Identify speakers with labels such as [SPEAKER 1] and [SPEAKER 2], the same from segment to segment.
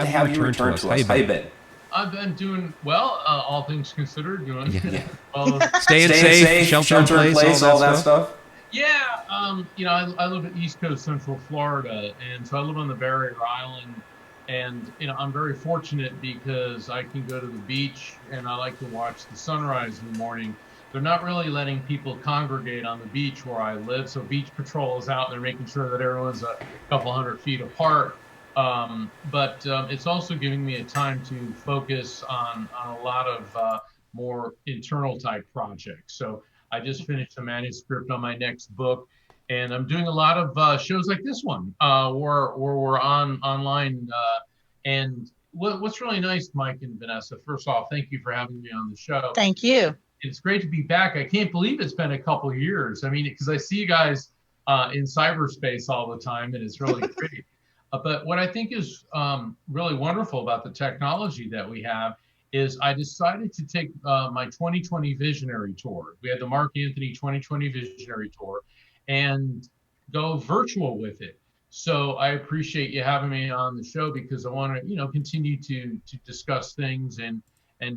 [SPEAKER 1] to have you return to us. How you been?
[SPEAKER 2] I've been doing well, all things considered. Doing
[SPEAKER 1] Yeah.
[SPEAKER 2] well.
[SPEAKER 3] Staying
[SPEAKER 1] Staying
[SPEAKER 3] safe,
[SPEAKER 1] safe,
[SPEAKER 3] shelter in
[SPEAKER 1] shelter in
[SPEAKER 3] place, all
[SPEAKER 1] place,
[SPEAKER 3] that
[SPEAKER 1] all that
[SPEAKER 3] stuff.
[SPEAKER 1] stuff.
[SPEAKER 2] Yeah, I live at East Coast Central Florida, and so I live on the Barrier Island, and I'm very fortunate because I can go to the beach, and I like to watch the sunrise in the morning. They're not really letting people congregate on the beach where I live, so beach patrol is out there making sure that everyone's a couple hundred feet apart. But it's also giving me a time to focus on a lot of more internal type projects. So I just finished a manuscript on my next book, and I'm doing a lot of shows like this one, where we're on online. And what's really nice, Mike and Vanessa, first off, thank you for having me on the show.
[SPEAKER 4] Thank you.
[SPEAKER 2] It's great to be back. I can't believe it's been a couple of years. I mean, because I see you guys in cyberspace all the time, and it's really great. But what I think is really wonderful about the technology that we have is I decided to take my 2020 Visionary Tour. We had the Mark Anthony 2020 Visionary Tour and go virtual with it. So I appreciate you having me on the show because I want to, continue to discuss things and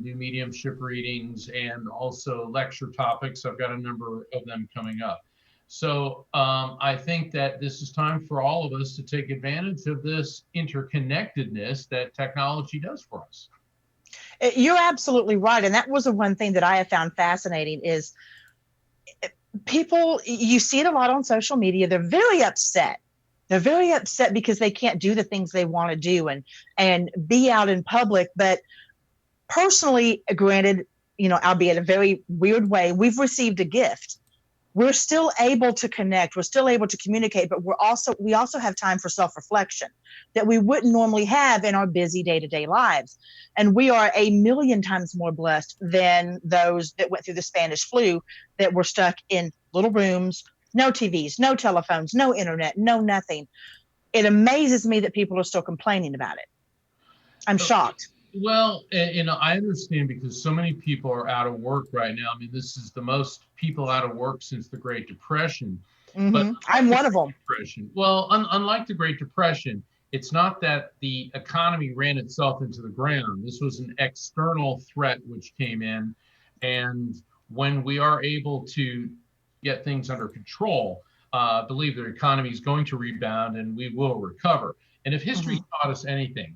[SPEAKER 2] do mediumship readings and also lecture topics. I've got a number of them coming up. So I think that this is time for all of us to take advantage of this interconnectedness that technology does for us.
[SPEAKER 4] You're absolutely right. And that was the one thing that I have found fascinating is people, you see it a lot on social media. They're very upset. They're very upset because they can't do the things they want to do and be out in public. But personally, granted, albeit a very weird way, we've received a gift. We're still able to connect. We're still able to communicate, but we also have time for self-reflection that we wouldn't normally have in our busy day-to-day lives. And we are a million times more blessed than those that went through the Spanish flu that were stuck in little rooms, no TVs, no telephones, no internet, no nothing. It amazes me that people are still complaining about it. I'm shocked.
[SPEAKER 2] Well, I understand because so many people are out of work right now. I mean, this is the most people out of work since the Great Depression.
[SPEAKER 4] Mm-hmm.
[SPEAKER 2] But
[SPEAKER 4] I'm one of them.
[SPEAKER 2] Well, unlike the Great Depression, it's not that the economy ran itself into the ground. This was an external threat which came in. And when we are able to get things under control, I believe the economy is going to rebound and we will recover. And if history taught us anything,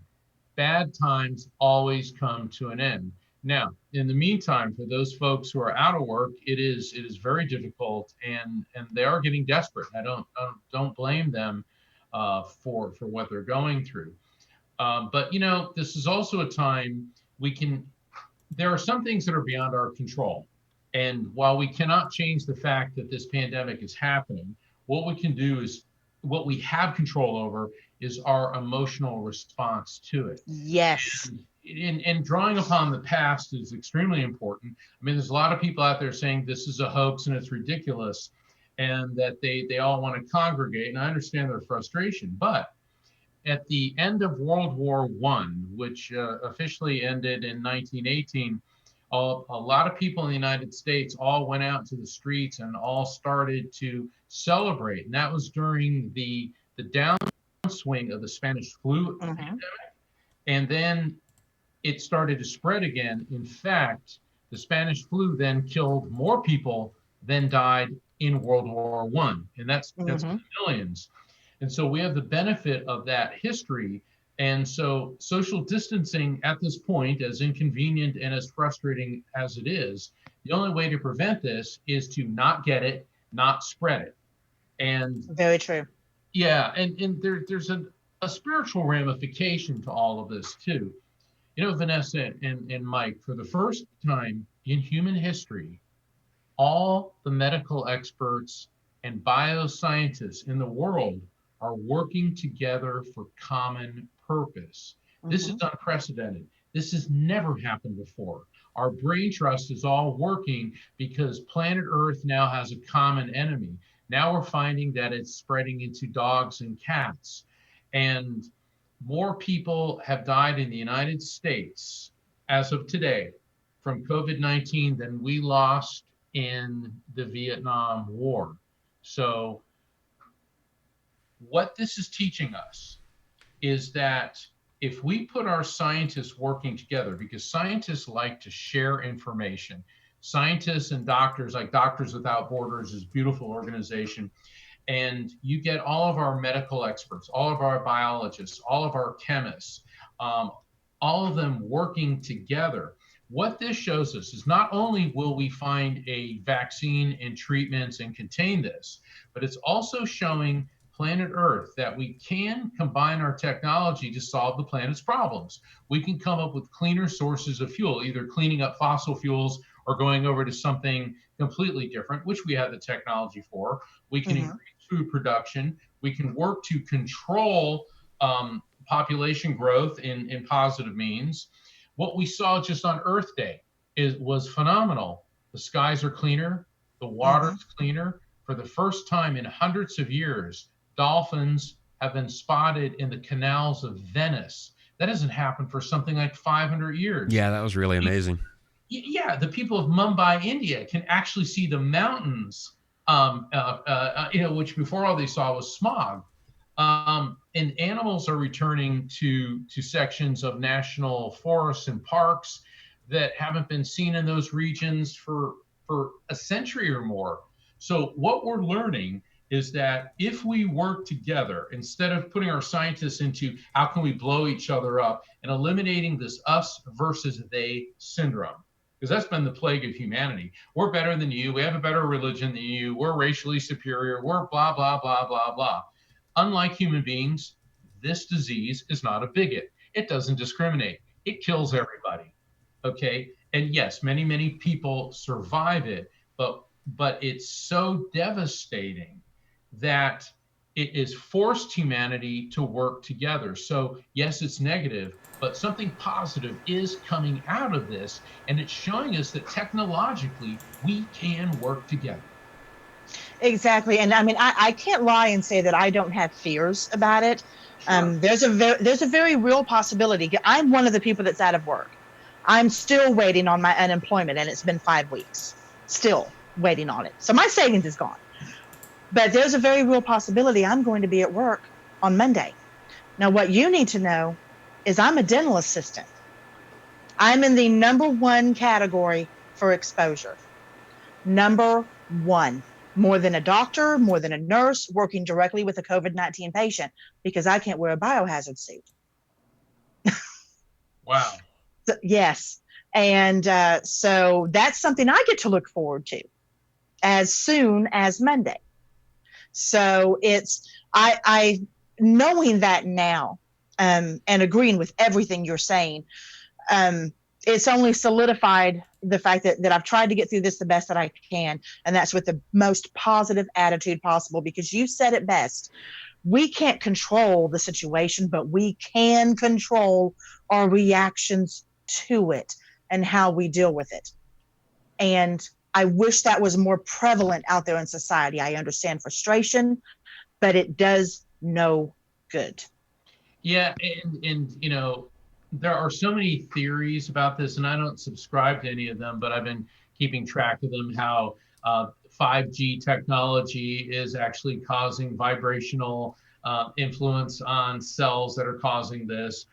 [SPEAKER 2] bad times always come to an end. Now, in the meantime, for those folks who are out of work, it is very difficult, and they are getting desperate. I don't blame them for what they're going through. But this is also a time there are some things that are beyond our control, and while we cannot change the fact that this pandemic is happening, what we can do is what we have control over is our emotional response to it.
[SPEAKER 4] Yes.
[SPEAKER 2] And drawing upon the past is extremely important. I mean, there's a lot of people out there saying this is a hoax and it's ridiculous and that they all want to congregate. And I understand their frustration. But at the end of World War I, which officially ended in 1918, a lot of people in the United States all went out to the streets and all started to celebrate. And that was during the downswing of the Spanish flu pandemic. And then it started to spread again. In fact, the Spanish flu then killed more people than died in World War I. And that's millions. And so we have the benefit of that history. And so social distancing at this point, as inconvenient and as frustrating as it is, the only way to prevent this is to not get it, not spread it. And
[SPEAKER 4] very true.
[SPEAKER 2] Yeah, and there's a spiritual ramification to all of this too. Vanessa and Mike, for the first time in human history, all the medical experts and bioscientists in the world are working together for common purpose. This is unprecedented. This has never happened before. Our brain trust is all working because planet Earth now has a common enemy. Now we're finding that it's spreading into dogs and cats. And more people have died in the United States as of today from COVID-19 than we lost in the Vietnam War. So what this is teaching us is that if we put our scientists working together, because scientists like to share information, scientists and doctors, like Doctors Without Borders is a beautiful organization, and you get all of our medical experts, all of our biologists, all of our chemists, all of them working together. What this shows us is not only will we find a vaccine and treatments and contain this, but it's also showing planet Earth that we can combine our technology to solve the planet's problems. We can come up with cleaner sources of fuel, either cleaning up fossil fuels or going over to something completely different, which we have the technology for. We can increase food production. We can work to control population growth in positive means. What we saw just on Earth Day was phenomenal. The skies are cleaner, the water's cleaner. For the first time in hundreds of years, dolphins have been spotted in the canals of Venice. That hasn't happened for something like 500 years.
[SPEAKER 3] Yeah, that was really amazing.
[SPEAKER 2] Yeah, the people of Mumbai, India, can actually see the mountains, which before all they saw was smog. And animals are returning to sections of national forests and parks that haven't been seen in those regions for a century or more. So what we're learning is that if we work together, instead of putting our scientists into how can we blow each other up and eliminating this us versus they syndrome, because that's been the plague of humanity. We're better than you. We have a better religion than you. We're racially superior. We're blah, blah, blah, blah, blah. Unlike human beings, this disease is not a bigot. It doesn't discriminate. It kills everybody. Okay. And yes, many, many people survive it, but it's so devastating that it has forced humanity to work together. So yes, it's negative, but something positive is coming out of this, and it's showing us that technologically we can work together.
[SPEAKER 4] Exactly. And I mean, I can't lie and say that I don't have fears about it. Sure. There's a very real possibility. I'm one of the people that's out of work. I'm still waiting on my unemployment, and it's been 5 weeks. Still waiting on it. So my savings is gone. But there's a very real possibility I'm going to be at work on Monday. Now, what you need to know is I'm a dental assistant. I'm in the #1 category for exposure. #1. More than a doctor, more than a nurse working directly with a COVID-19 patient, because I can't wear a biohazard suit.
[SPEAKER 2] Wow.
[SPEAKER 4] So, yes. And so that's something I get to look forward to as soon as Monday. So it's, I knowing that now, and agreeing with everything you're saying, it's only solidified the fact that I've tried to get through this the best that I can. And that's with the most positive attitude possible, because you said it best. We can't control the situation, but we can control our reactions to it and how we deal with it. And I wish that was more prevalent out there in society. I understand frustration, but it does no good.
[SPEAKER 2] Yeah. And you know, there are so many theories about this, and I don't subscribe to any of them, but I've been keeping track of them, how 5G technology is actually causing vibrational influence on cells that are causing this.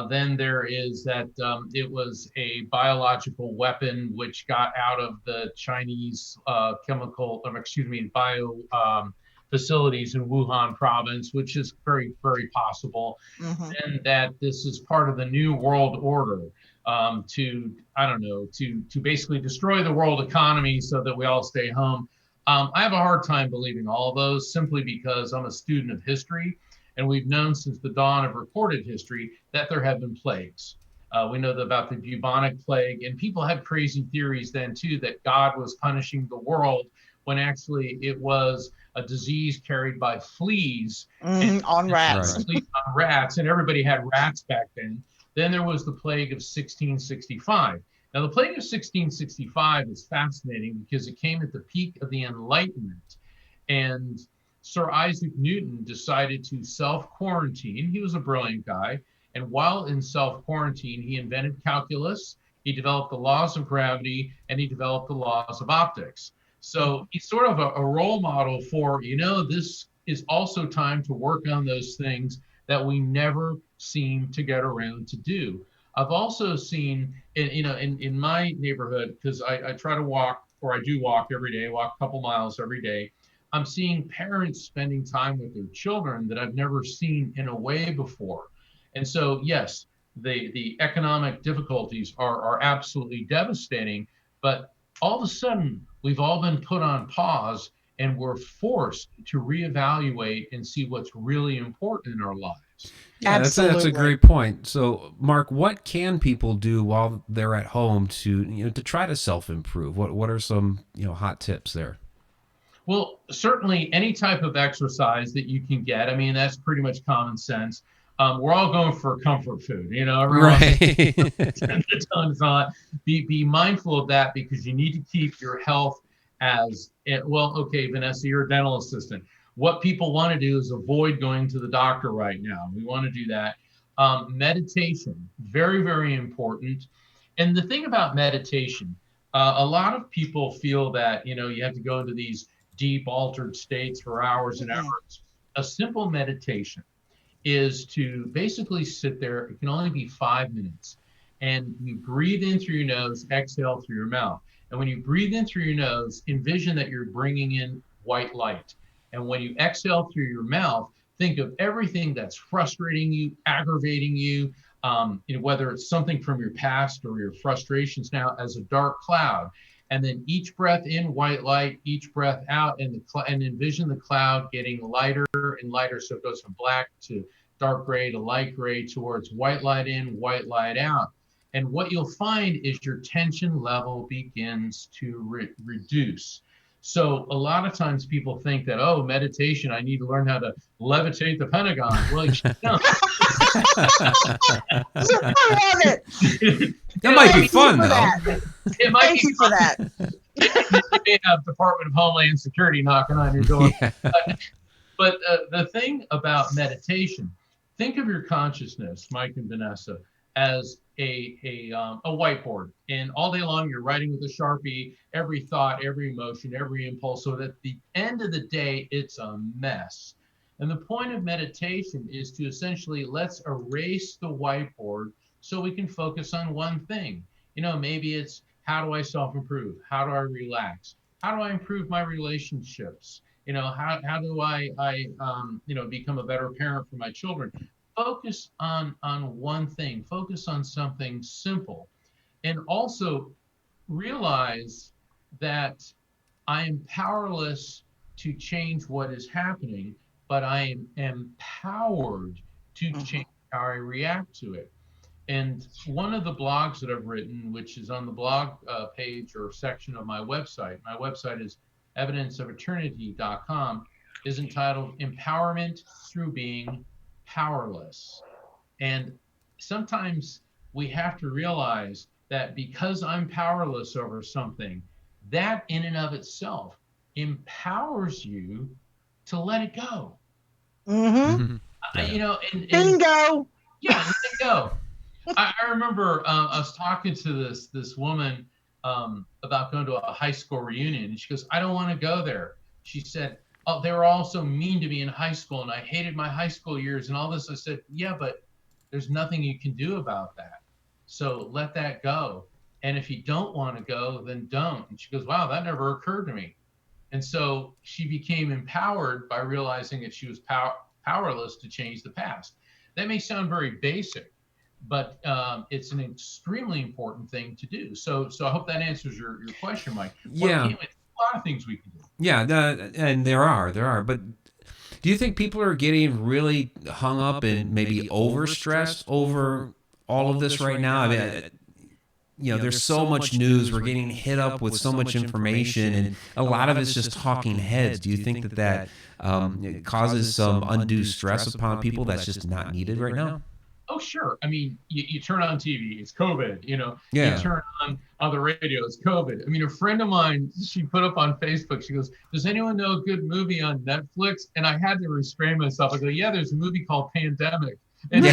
[SPEAKER 2] Then there is that it was a biological weapon which got out of the Chinese bio facilities in Wuhan province, which is very, very possible. And that this is part of the new world order to basically destroy the world economy so that we all stay home. I have a hard time believing all of those, simply because I'm a student of history, and we've known since the dawn of recorded history that there have been plagues. We know about the bubonic plague, and people had crazy theories then too, that God was punishing the world, when actually it was a disease carried by fleas
[SPEAKER 4] on rats.
[SPEAKER 2] On rats, and everybody had rats back then. Then there was the plague of 1665. Now, the plague of 1665 is fascinating because it came at the peak of the Enlightenment, and Sir Isaac Newton decided to self-quarantine. He was a brilliant guy, and while in self-quarantine, he invented calculus, he developed the laws of gravity, and he developed the laws of optics. So he's sort of a role model for, this is also time to work on those things that we never seem to get around to do. I've also seen, in my neighborhood, because I try to walk, or I do walk every day, walk a couple miles every day. I'm seeing parents spending time with their children that I've never seen in a way before. And so, yes, the economic difficulties are absolutely devastating, but all of a sudden, we've all been put on pause and we're forced to reevaluate and see what's really important in our lives.
[SPEAKER 3] Yeah, that's a great point. So, Mark, what can people do while they're at home to to try to self-improve? What are some hot tips there?
[SPEAKER 2] Well, certainly any type of exercise that you can get. I mean, that's pretty much common sense. We're all going for comfort food, everyone.
[SPEAKER 3] Right.
[SPEAKER 2] Be mindful of that, because you need to keep your health as well. Okay, Vanessa, you're a dental assistant. What people want to do is avoid going to the doctor right now. We want to do that. Meditation, very, very important. And the thing about meditation, a lot of people feel that, you have to go into these deep altered states for hours and hours. A simple meditation is to basically sit there. It can only be 5 minutes. And you breathe in through your nose, exhale through your mouth. And when you breathe in through your nose, envision that you're bringing in white light. And when you exhale through your mouth, think of everything that's frustrating you, aggravating you, whether it's something from your past or your frustrations now, as a dark cloud. And then each breath in, white light, each breath out, and envision the cloud getting lighter and lighter. So it goes from black to dark gray to light gray towards white light in, white light out. And what you'll find is your tension level begins to reduce. So a lot of times people think that, meditation, I need to learn how to levitate the Pentagon. Well, you don't.
[SPEAKER 4] I love it.
[SPEAKER 3] That might be fun, though.
[SPEAKER 2] It might
[SPEAKER 4] Thank
[SPEAKER 2] be
[SPEAKER 4] you for
[SPEAKER 2] fun.
[SPEAKER 4] that.
[SPEAKER 2] You may have Department of Homeland Security knocking on your door.
[SPEAKER 3] Yeah.
[SPEAKER 2] But the thing about meditation, think of your consciousness, Mike and Vanessa, as a whiteboard. And all day long, you're writing with a Sharpie every thought, every emotion, every impulse, so that at the end of the day, it's a mess. And the point of meditation is to essentially, let's erase the whiteboard so we can focus on one thing. Maybe it's, how do I self-improve? How do I relax? How do I improve my relationships? How do I become a better parent for my children? Focus on one thing. Focus on something simple. And also realize that I am powerless to change what is happening, but I am empowered to change how I react to it. And one of the blogs that I've written, which is on the blog page or section of my website is evidenceofeternity.com, is entitled Empowerment Through Being Powerless. And sometimes we have to realize that because I'm powerless over something, that in and of itself empowers you to let it go.
[SPEAKER 4] Mm-hmm.
[SPEAKER 2] Bingo. Yeah, let it go. I remember I was talking to this woman about going to a high school reunion, and she goes, I don't want to go there. She said, they were all so mean to me in high school, and I hated my high school years and all this. I said, yeah, but there's nothing you can do about that. So let that go. And if you don't want to go, then don't. And she goes, wow, that never occurred to me. And so she became empowered by realizing that she was powerless to change the past. That may sound very basic, but it's an extremely important thing to do. So I hope that answers your question, Mike.
[SPEAKER 3] Yeah.
[SPEAKER 2] There's a lot of things we can do.
[SPEAKER 3] Yeah, and there are. But do you think people are getting really hung up and maybe overstressed over all of this right now? I mean, there's so much news. We're getting hit up with so much information, and a lot of it's just talking heads. Do you think that causes some undue stress upon people that's just not needed right now?
[SPEAKER 2] Oh, sure. I mean, you turn on TV, it's COVID,
[SPEAKER 3] Yeah.
[SPEAKER 2] You turn on the radio, it's COVID. I mean, a friend of mine, she put up on Facebook, she goes, does anyone know a good movie on Netflix? And I had to restrain myself. I go, yeah, there's a movie called Pandemic. And,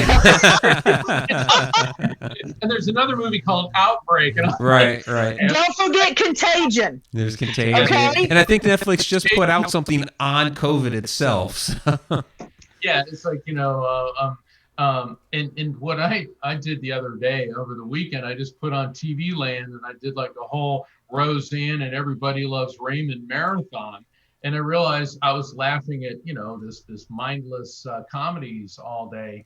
[SPEAKER 2] and there's another movie called Outbreak. And
[SPEAKER 3] right.
[SPEAKER 4] And don't forget Contagion.
[SPEAKER 3] There's Contagion.
[SPEAKER 4] Okay.
[SPEAKER 3] And I think Netflix just put out something on COVID itself.
[SPEAKER 2] Yeah, it's like, and what I did the other day over the weekend, I just put on TV Land and I did like a whole Roseanne and Everybody Loves Raymond marathon. And I realized I was laughing at, this mindless comedies all day.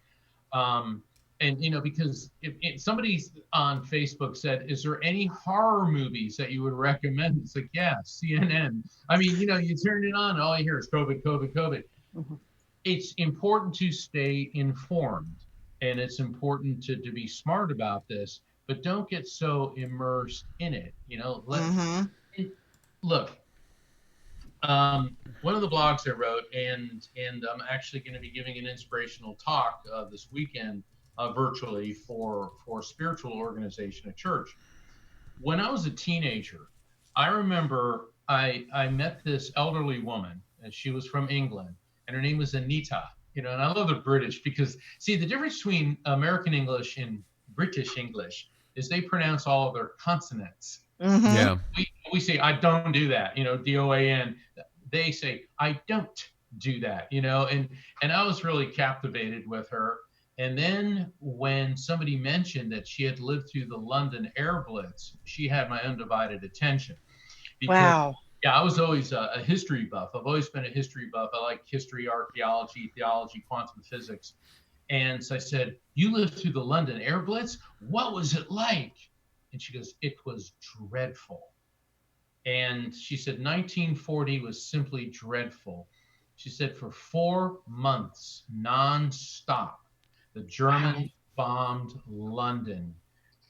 [SPEAKER 2] Um, and because if somebody on Facebook said, "Is there any horror movies that you would recommend?" It's like, yeah, CNN. I mean, you turn it on, all you hear is COVID, COVID, COVID.
[SPEAKER 4] Mhm.
[SPEAKER 2] It's important to stay informed, and it's important to be smart about this, but don't get so immersed in it.
[SPEAKER 4] Mhm.
[SPEAKER 2] Look, one of the blogs I wrote, and I'm actually going to be giving an inspirational talk this weekend virtually for spiritual organization at church. When I was a teenager, I remember I met this elderly woman, and she was from England, and her name was Anita. And I love the British because, see, the difference between American English and British English is they pronounce all of their consonants.
[SPEAKER 4] Mhm.
[SPEAKER 3] Yeah.
[SPEAKER 2] We say, I don't do that, DOAN. They say, I don't do that, and I was really captivated with her. And then when somebody mentioned that she had lived through the London air blitz, she had my undivided attention because,
[SPEAKER 4] Wow.
[SPEAKER 2] yeah, I was always a history buff. I've always been a history buff. I like history, archaeology, theology, quantum physics. And so I said, "You lived through the London air blitz? What was it like?" And she goes, "It was dreadful." And she said 1940 was simply dreadful. She said for 4 months, nonstop, the
[SPEAKER 4] Wow.
[SPEAKER 2] Germans bombed London.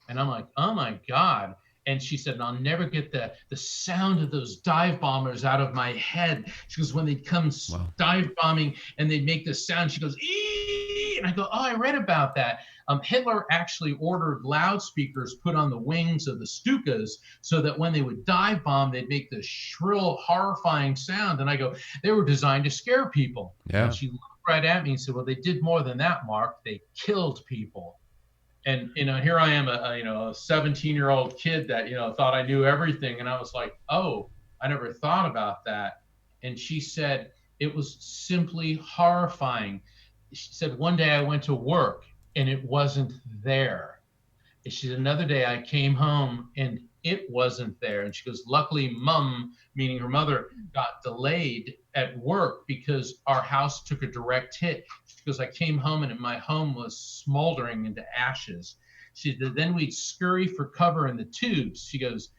[SPEAKER 2] And I'm like, oh my God. And she said, and I'll never get the sound of those dive bombers out of my head. She goes, when they'd come
[SPEAKER 3] Wow.
[SPEAKER 2] dive bombing and they'd make this sound, she goes, ee! And I go, oh, I read about that. Hitler actually ordered loudspeakers put on the wings of the Stukas so that when they would dive bomb, they'd make this shrill, horrifying sound. And I go, they were designed to scare people.
[SPEAKER 3] Yeah.
[SPEAKER 2] And she looked right at me and said, well, they did more than that, Mark. They killed people. And here I am, a 17-year-old kid that thought I knew everything, and I was like, oh, I never thought about that. And she said it was simply horrifying. She said one day I went to work and it wasn't there. She said another day I came home and it wasn't there. And she goes, luckily, mom, meaning her mother, got delayed at work because our house took a direct hit. She goes, I came home and my home was smoldering into ashes. She said, then we'd scurry for cover in the tubes. She goes,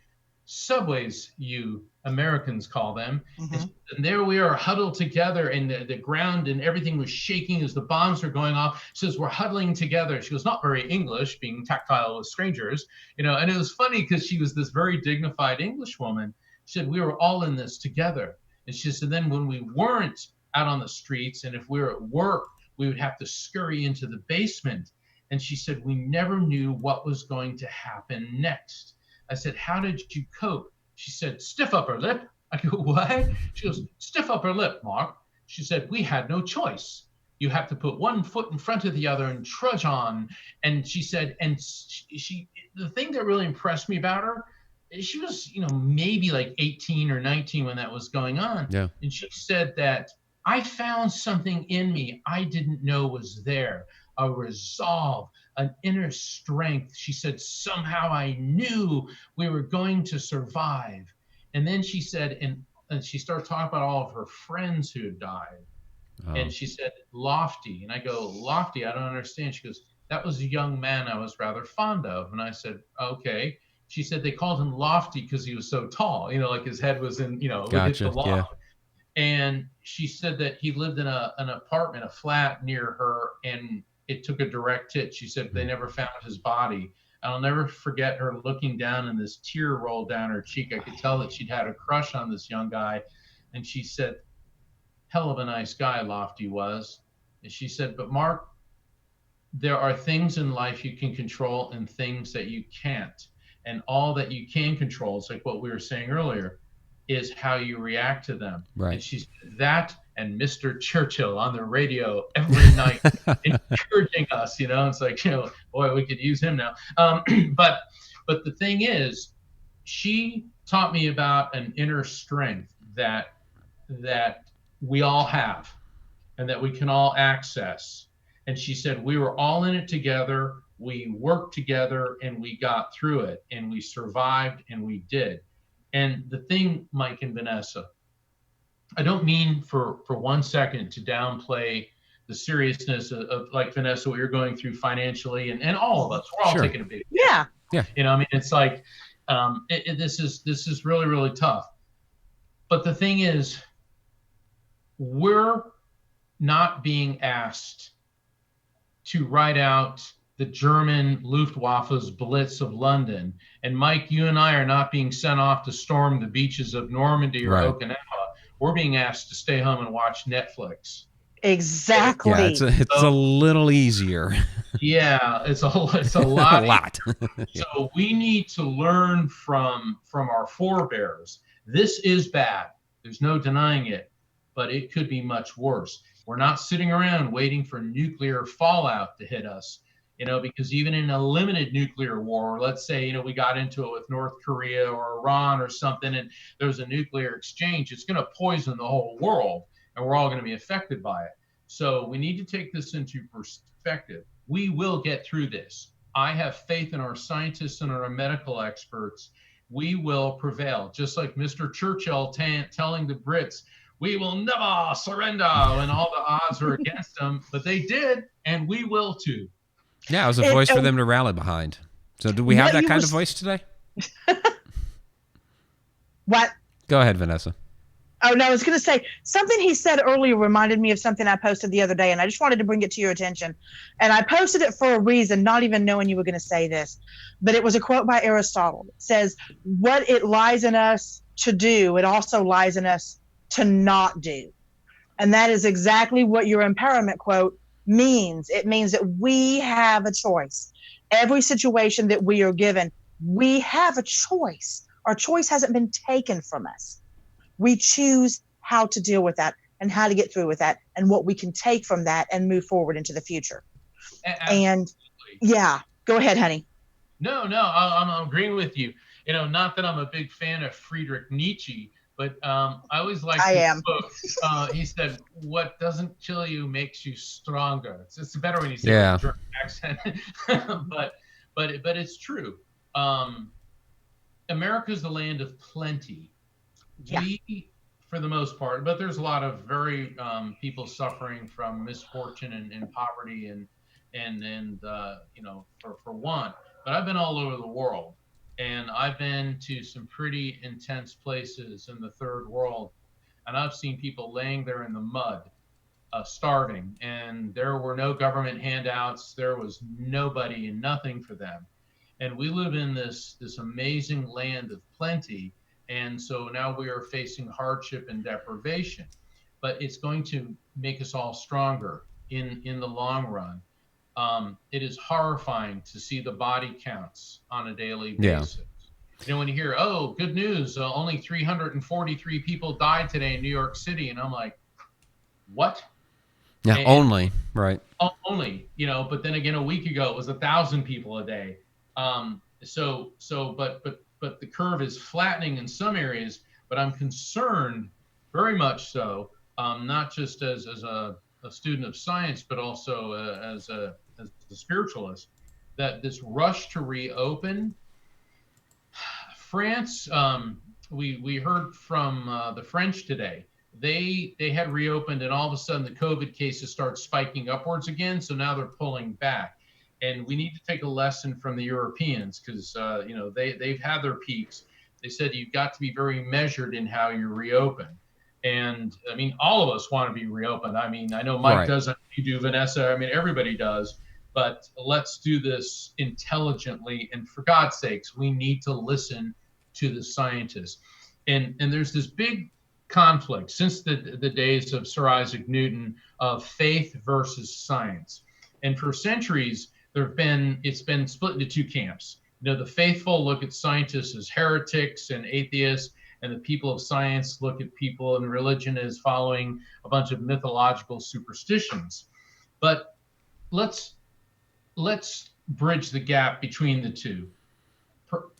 [SPEAKER 2] subways, you Americans call them.
[SPEAKER 4] Mhm.
[SPEAKER 2] And there we are huddled together, and the ground and everything was shaking as the bombs were going off. She says, we're huddling together. She was not very English, being tactile with strangers, and it was funny because she was this very dignified English woman. She said, we were all in this together. And she said, then when we weren't out on the streets, and if we were at work, we would have to scurry into the basement. And she said, we never knew what was going to happen next. I said, how did you cope? She said, stiff upper lip. I go, what? She goes, stiff upper lip, Mark. She said, we had no choice. You have to put one foot in front of the other and trudge on. And she said, and she the thing that really impressed me about her, she was, maybe like 18 or 19 when that was going on.
[SPEAKER 3] Yeah.
[SPEAKER 2] And she said that I found something in me I didn't know was there, a resolve, an inner strength. She said, somehow I knew we were going to survive. And then she said, and she started talking about all of her friends who had died. And she said, Lofty. And I go, Lofty, I don't understand. She goes, that was a young man I was rather fond of. And I said, okay. She said they called him Lofty because he was so tall, like his head was in, would hit the
[SPEAKER 3] Gotcha.
[SPEAKER 2] wall.
[SPEAKER 3] Yeah.
[SPEAKER 2] And she said that he lived in an apartment, a flat near her, and it took a direct hit. She said they never found his body. I'll never forget her looking down and this tear rolled down her cheek. I could tell that she'd had a crush on this young guy. And she said, hell of a nice guy Lofty was. And she said, but Mark, there are things in life you can control and things that you can't. And all that you can control, it's like what we were saying earlier, is how you react to them.
[SPEAKER 3] Right.
[SPEAKER 2] And she said that and Mr. Churchill on the radio every night encouraging us, it's like, boy, we could use him now. But the thing is, she taught me about an inner strength that we all have. and that we can all access. And she said, we were all in it together. We worked together and we got through it and we survived and we did. And the thing, Mike and Vanessa, I don't mean for 1 second to downplay the seriousness of like Vanessa, what you're going through financially, and all of us, we're all taking a big hit.
[SPEAKER 4] Yeah.
[SPEAKER 2] You know, I mean, it's like, this is really, really tough. But the thing is, we're not being asked to write out the German Luftwaffe's Blitz of London. And Mike, you and I are not being sent off to storm the beaches of Normandy or Okinawa. We're being asked to stay home and watch Netflix.
[SPEAKER 4] Exactly.
[SPEAKER 3] Yeah, it's a little easier.
[SPEAKER 2] Yeah, it's a lot.
[SPEAKER 3] A lot.
[SPEAKER 2] So we need to learn from our forebears. This is bad. There's no denying it, but it could be much worse. We're not sitting around waiting for nuclear fallout to hit us, you know, because even in a limited nuclear war, let's say, you know, we got into it with North Korea or Iran or something, and there's a nuclear exchange, it's going to poison the whole world, and we're all going to be affected by it. So we need to take this into perspective. We will get through this. I have faith in our scientists and our medical experts. We will prevail, just like Mr. Churchill telling the Brits, we will never surrender, when all the odds are against them, but they did, and we will too.
[SPEAKER 3] Yeah, it was a voice for them to rally behind. So do we have that kind of voice today?
[SPEAKER 4] What?
[SPEAKER 3] Go ahead, Vanessa.
[SPEAKER 4] Oh, no, I was going to say something he said earlier reminded me of something I posted the other day, and I just wanted to bring it to your attention. And I posted it for a reason, not even knowing you were going to say this. But it was a quote by Aristotle. It says, what it lies in us to do, it also lies in us to not do. And that is exactly what your empowerment quote means. It means that we have a choice. Every situation that we are given, we have a choice. Our choice hasn't been taken from us. We choose how to deal with that and how to get through with that and what we can take from that and move forward into the future.
[SPEAKER 2] Absolutely.
[SPEAKER 4] And yeah, go ahead, honey.
[SPEAKER 2] No, I'm agreeing with you. You know, not that I'm a big fan of Friedrich Nietzsche, but I always like his quote. He said, what doesn't kill you makes you stronger. It's better when you say it with a German accent. but it's true. America's the land of plenty.
[SPEAKER 4] Yeah.
[SPEAKER 2] We, for the most part, but there's a lot of very people suffering from misfortune and poverty and you know, for want. But I've been all over the world, and I've been to some pretty intense places in the third world, and I've seen people laying there in the mud, starving, and there were no government handouts. There was nobody and nothing for them. And we live in this amazing land of plenty. And so now we are facing hardship and deprivation, but it's going to make us all stronger in the long run. It is horrifying to see the body counts on a daily basis. You know, when you hear, oh, good news, only 343 people died today in New York City. And I'm like, what?
[SPEAKER 3] Yeah, only, right.
[SPEAKER 2] Only, you know, but then again, a week ago, it was 1,000 people a day. But the curve is flattening in some areas, but I'm concerned very much so, not just as a student of science, but also as a spiritualist, that this rush to reopen France, we heard from the French today. They had reopened, and all of a sudden the COVID cases start spiking upwards again. So now they're pulling back. And we need to take a lesson from the Europeans because, you know, they've had their peaks. They said you've got to be very measured in how you reopen. And, I mean, all of us want to be reopened. I mean, I know Mike doesn't, you do, Vanessa. I mean, everybody does. But let's do this intelligently. And for God's sakes, we need to listen to the scientists. And there's this big conflict since the days of Sir Isaac Newton of faith versus science. And for centuries, it's been split into two camps. You know, the faithful look at scientists as heretics and atheists, and the people of science look at people in religion as following a bunch of mythological superstitions. But let's bridge the gap between the two.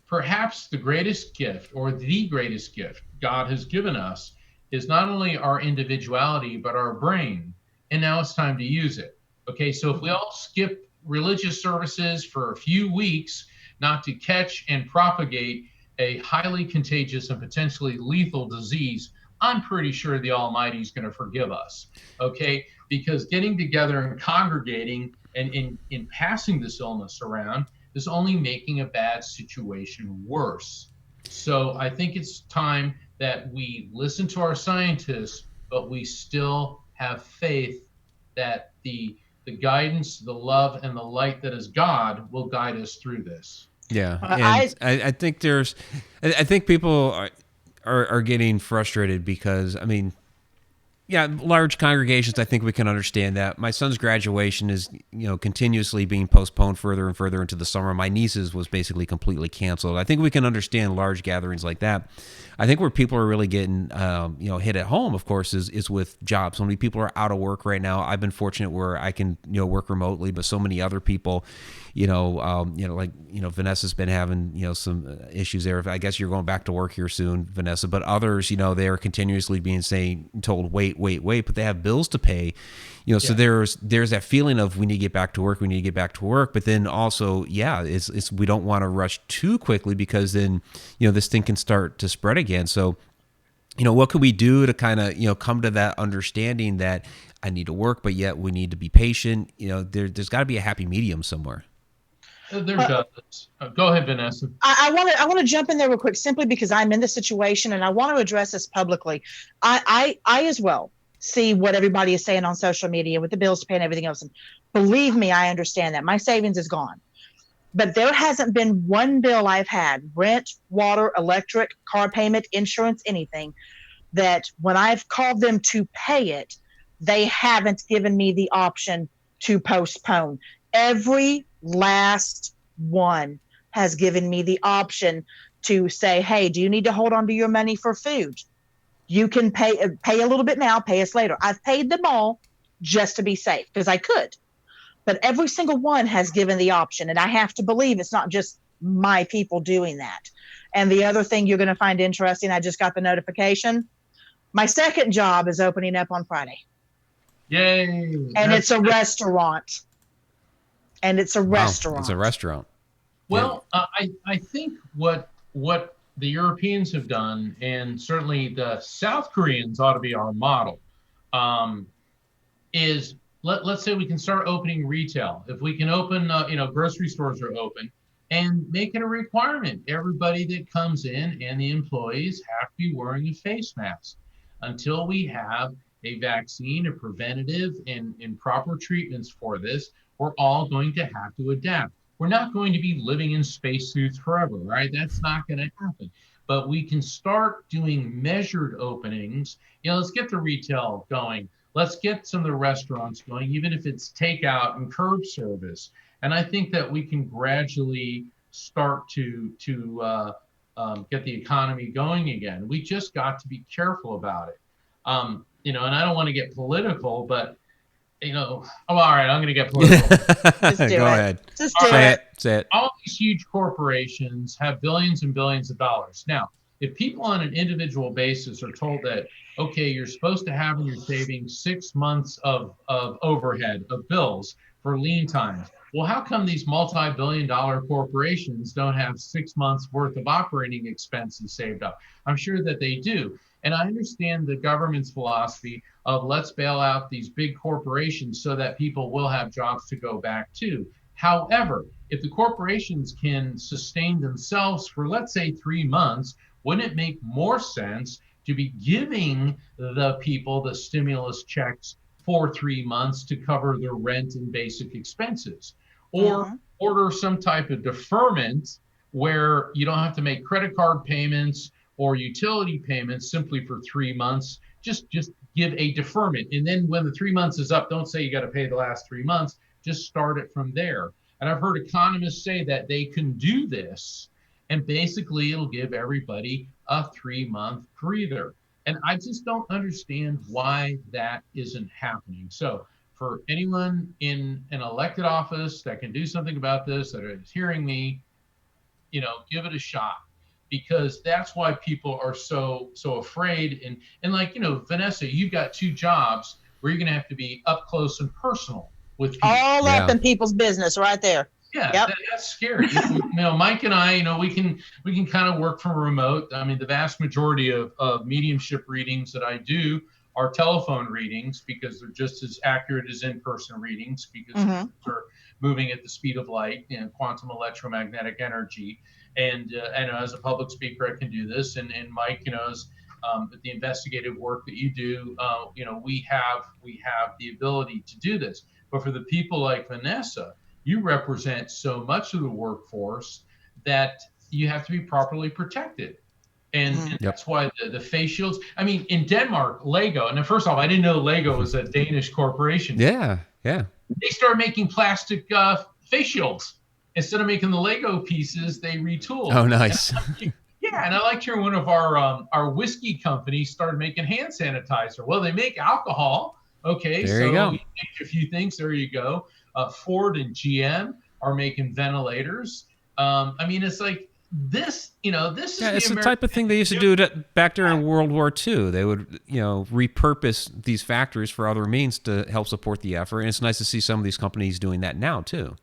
[SPEAKER 2] Perhaps the greatest gift, or the greatest gift God has given us, is not only our individuality, but our brain. and now it's time to use it. Okay, so if we all skip religious services for a few weeks, not to catch and propagate a highly contagious and potentially lethal disease, I'm pretty sure the Almighty is going to forgive us. Okay, because getting together and congregating and in passing this illness around is only making a bad situation worse. So I think it's time that we listen to our scientists, but we still have faith that the guidance, the love, and the light that is God will guide us through this.
[SPEAKER 3] Yeah, and I think I think people are getting frustrated because, I mean, yeah, large congregations, I think we can understand that. My son's graduation is, continuously being postponed further and further into the summer. My niece's was basically completely canceled. I think we can understand large gatherings like that. I think where people are really getting, hit at home, of course, is with jobs. So many people are out of work right now. I've been fortunate where I can, work remotely, but so many other people, Vanessa's been having, some issues there. I guess you're going back to work here soon, Vanessa, but others, they are continuously being told, wait, but they have bills to pay, so there's that feeling of we need to get back to work, but then also, it's we don't want to rush too quickly because then, this thing can start to spread again. So, what can we do to kind of, come to that understanding that I need to work, but yet we need to be patient? There's got to be a happy medium somewhere.
[SPEAKER 2] There does. Go ahead, Vanessa.
[SPEAKER 4] I want to jump in there real quick, simply because I'm in the situation and I want to address this publicly. I as well see what everybody is saying on social media with the bills to pay and everything else. And believe me, I understand that. My savings is gone. But there hasn't been one bill I've had, rent, water, electric, car payment, insurance, anything, that when I've called them to pay it, they haven't given me the option to postpone. Every last one has given me the option to say, hey, do you need to hold on to your money for food? You can pay a little bit now, pay us later. I've paid them all just to be safe because I could. But every single one has given the option. And I have to believe it's not just my people doing that. And the other thing you're going to find interesting, I just got the notification. My second job is opening up on Friday.
[SPEAKER 2] Yay.
[SPEAKER 4] And it's a restaurant. It's a restaurant.
[SPEAKER 2] Well, I think what the Europeans have done, and certainly the South Koreans ought to be our model, is let's say we can start opening retail. If we can open, grocery stores are open, and make it a requirement. Everybody that comes in and the employees have to be wearing a face mask until we have a vaccine, a preventative, and proper treatments for this. We're all going to have to adapt. We're not going to be living in spacesuits forever, right? That's not going to happen. But we can start doing measured openings. Let's get the retail going. Let's get some of the restaurants going, even if it's takeout and curb service. And I think that we can gradually start to get the economy going again. We just got to be careful about it. And I don't want to get political, but all right, I'm going to get political.
[SPEAKER 3] Go ahead.
[SPEAKER 4] Just do it.
[SPEAKER 3] Say it.
[SPEAKER 2] All these huge corporations have billions and billions of dollars. Now, if people on an individual basis are told that, okay, you're supposed to have in your savings 6 months of overhead, of bills for lean times. Well, how come these multi-billion-dollar corporations don't have 6 months worth of operating expenses saved up? I'm sure that they do. And I understand the government's philosophy of let's bail out these big corporations so that people will have jobs to go back to. However, if the corporations can sustain themselves for, let's say, 3 months, wouldn't it make more sense to be giving the people the stimulus checks for 3 months to cover their rent and basic expenses? Or order some type of deferment where you don't have to make credit card payments or utility payments simply for 3 months. Just give a deferment. And then when the 3 months is up, don't say you got to pay the last 3 months. Just start it from there. And I've heard economists say that they can do this, and basically it'll give everybody a 3-month breather. And I just don't understand why that isn't happening. So for anyone in an elected office that can do something about this, that is hearing me, give it a shot. Because that's why people are so afraid. And like, Vanessa, you've got 2 jobs. where you're going to have to be up close and personal with people.
[SPEAKER 4] All up in people's business right there.
[SPEAKER 2] Yeah,
[SPEAKER 4] yep.
[SPEAKER 2] That's scary. Mike and I, we can kind of work from remote. I mean, the vast majority of mediumship readings that I do are telephone readings because they're just as accurate as in-person readings because they're moving at the speed of light, quantum electromagnetic energy. And as a public speaker, I can do this. And Mike, as the investigative work that you do, we have the ability to do this. But for the people like Vanessa, you represent so much of the workforce that you have to be properly protected. And that's why the face shields. I mean, in Denmark, Lego, and first off, I didn't know Lego was a Danish corporation.
[SPEAKER 3] Yeah.
[SPEAKER 2] They started making plastic face shields. Instead of making the Lego pieces, they retooled.
[SPEAKER 3] Oh, nice.
[SPEAKER 2] And I liked hearing one of our whiskey companies started making hand sanitizer. Well, they make alcohol. Okay,
[SPEAKER 3] there you go.
[SPEAKER 2] You make a few things. There you go. Ford and GM are making ventilators. I mean, it's like this. This is
[SPEAKER 3] it's the type of thing they used to do back during World War II. They would, repurpose these factories for other means to help support the effort. And it's nice to see some of these companies doing that now too.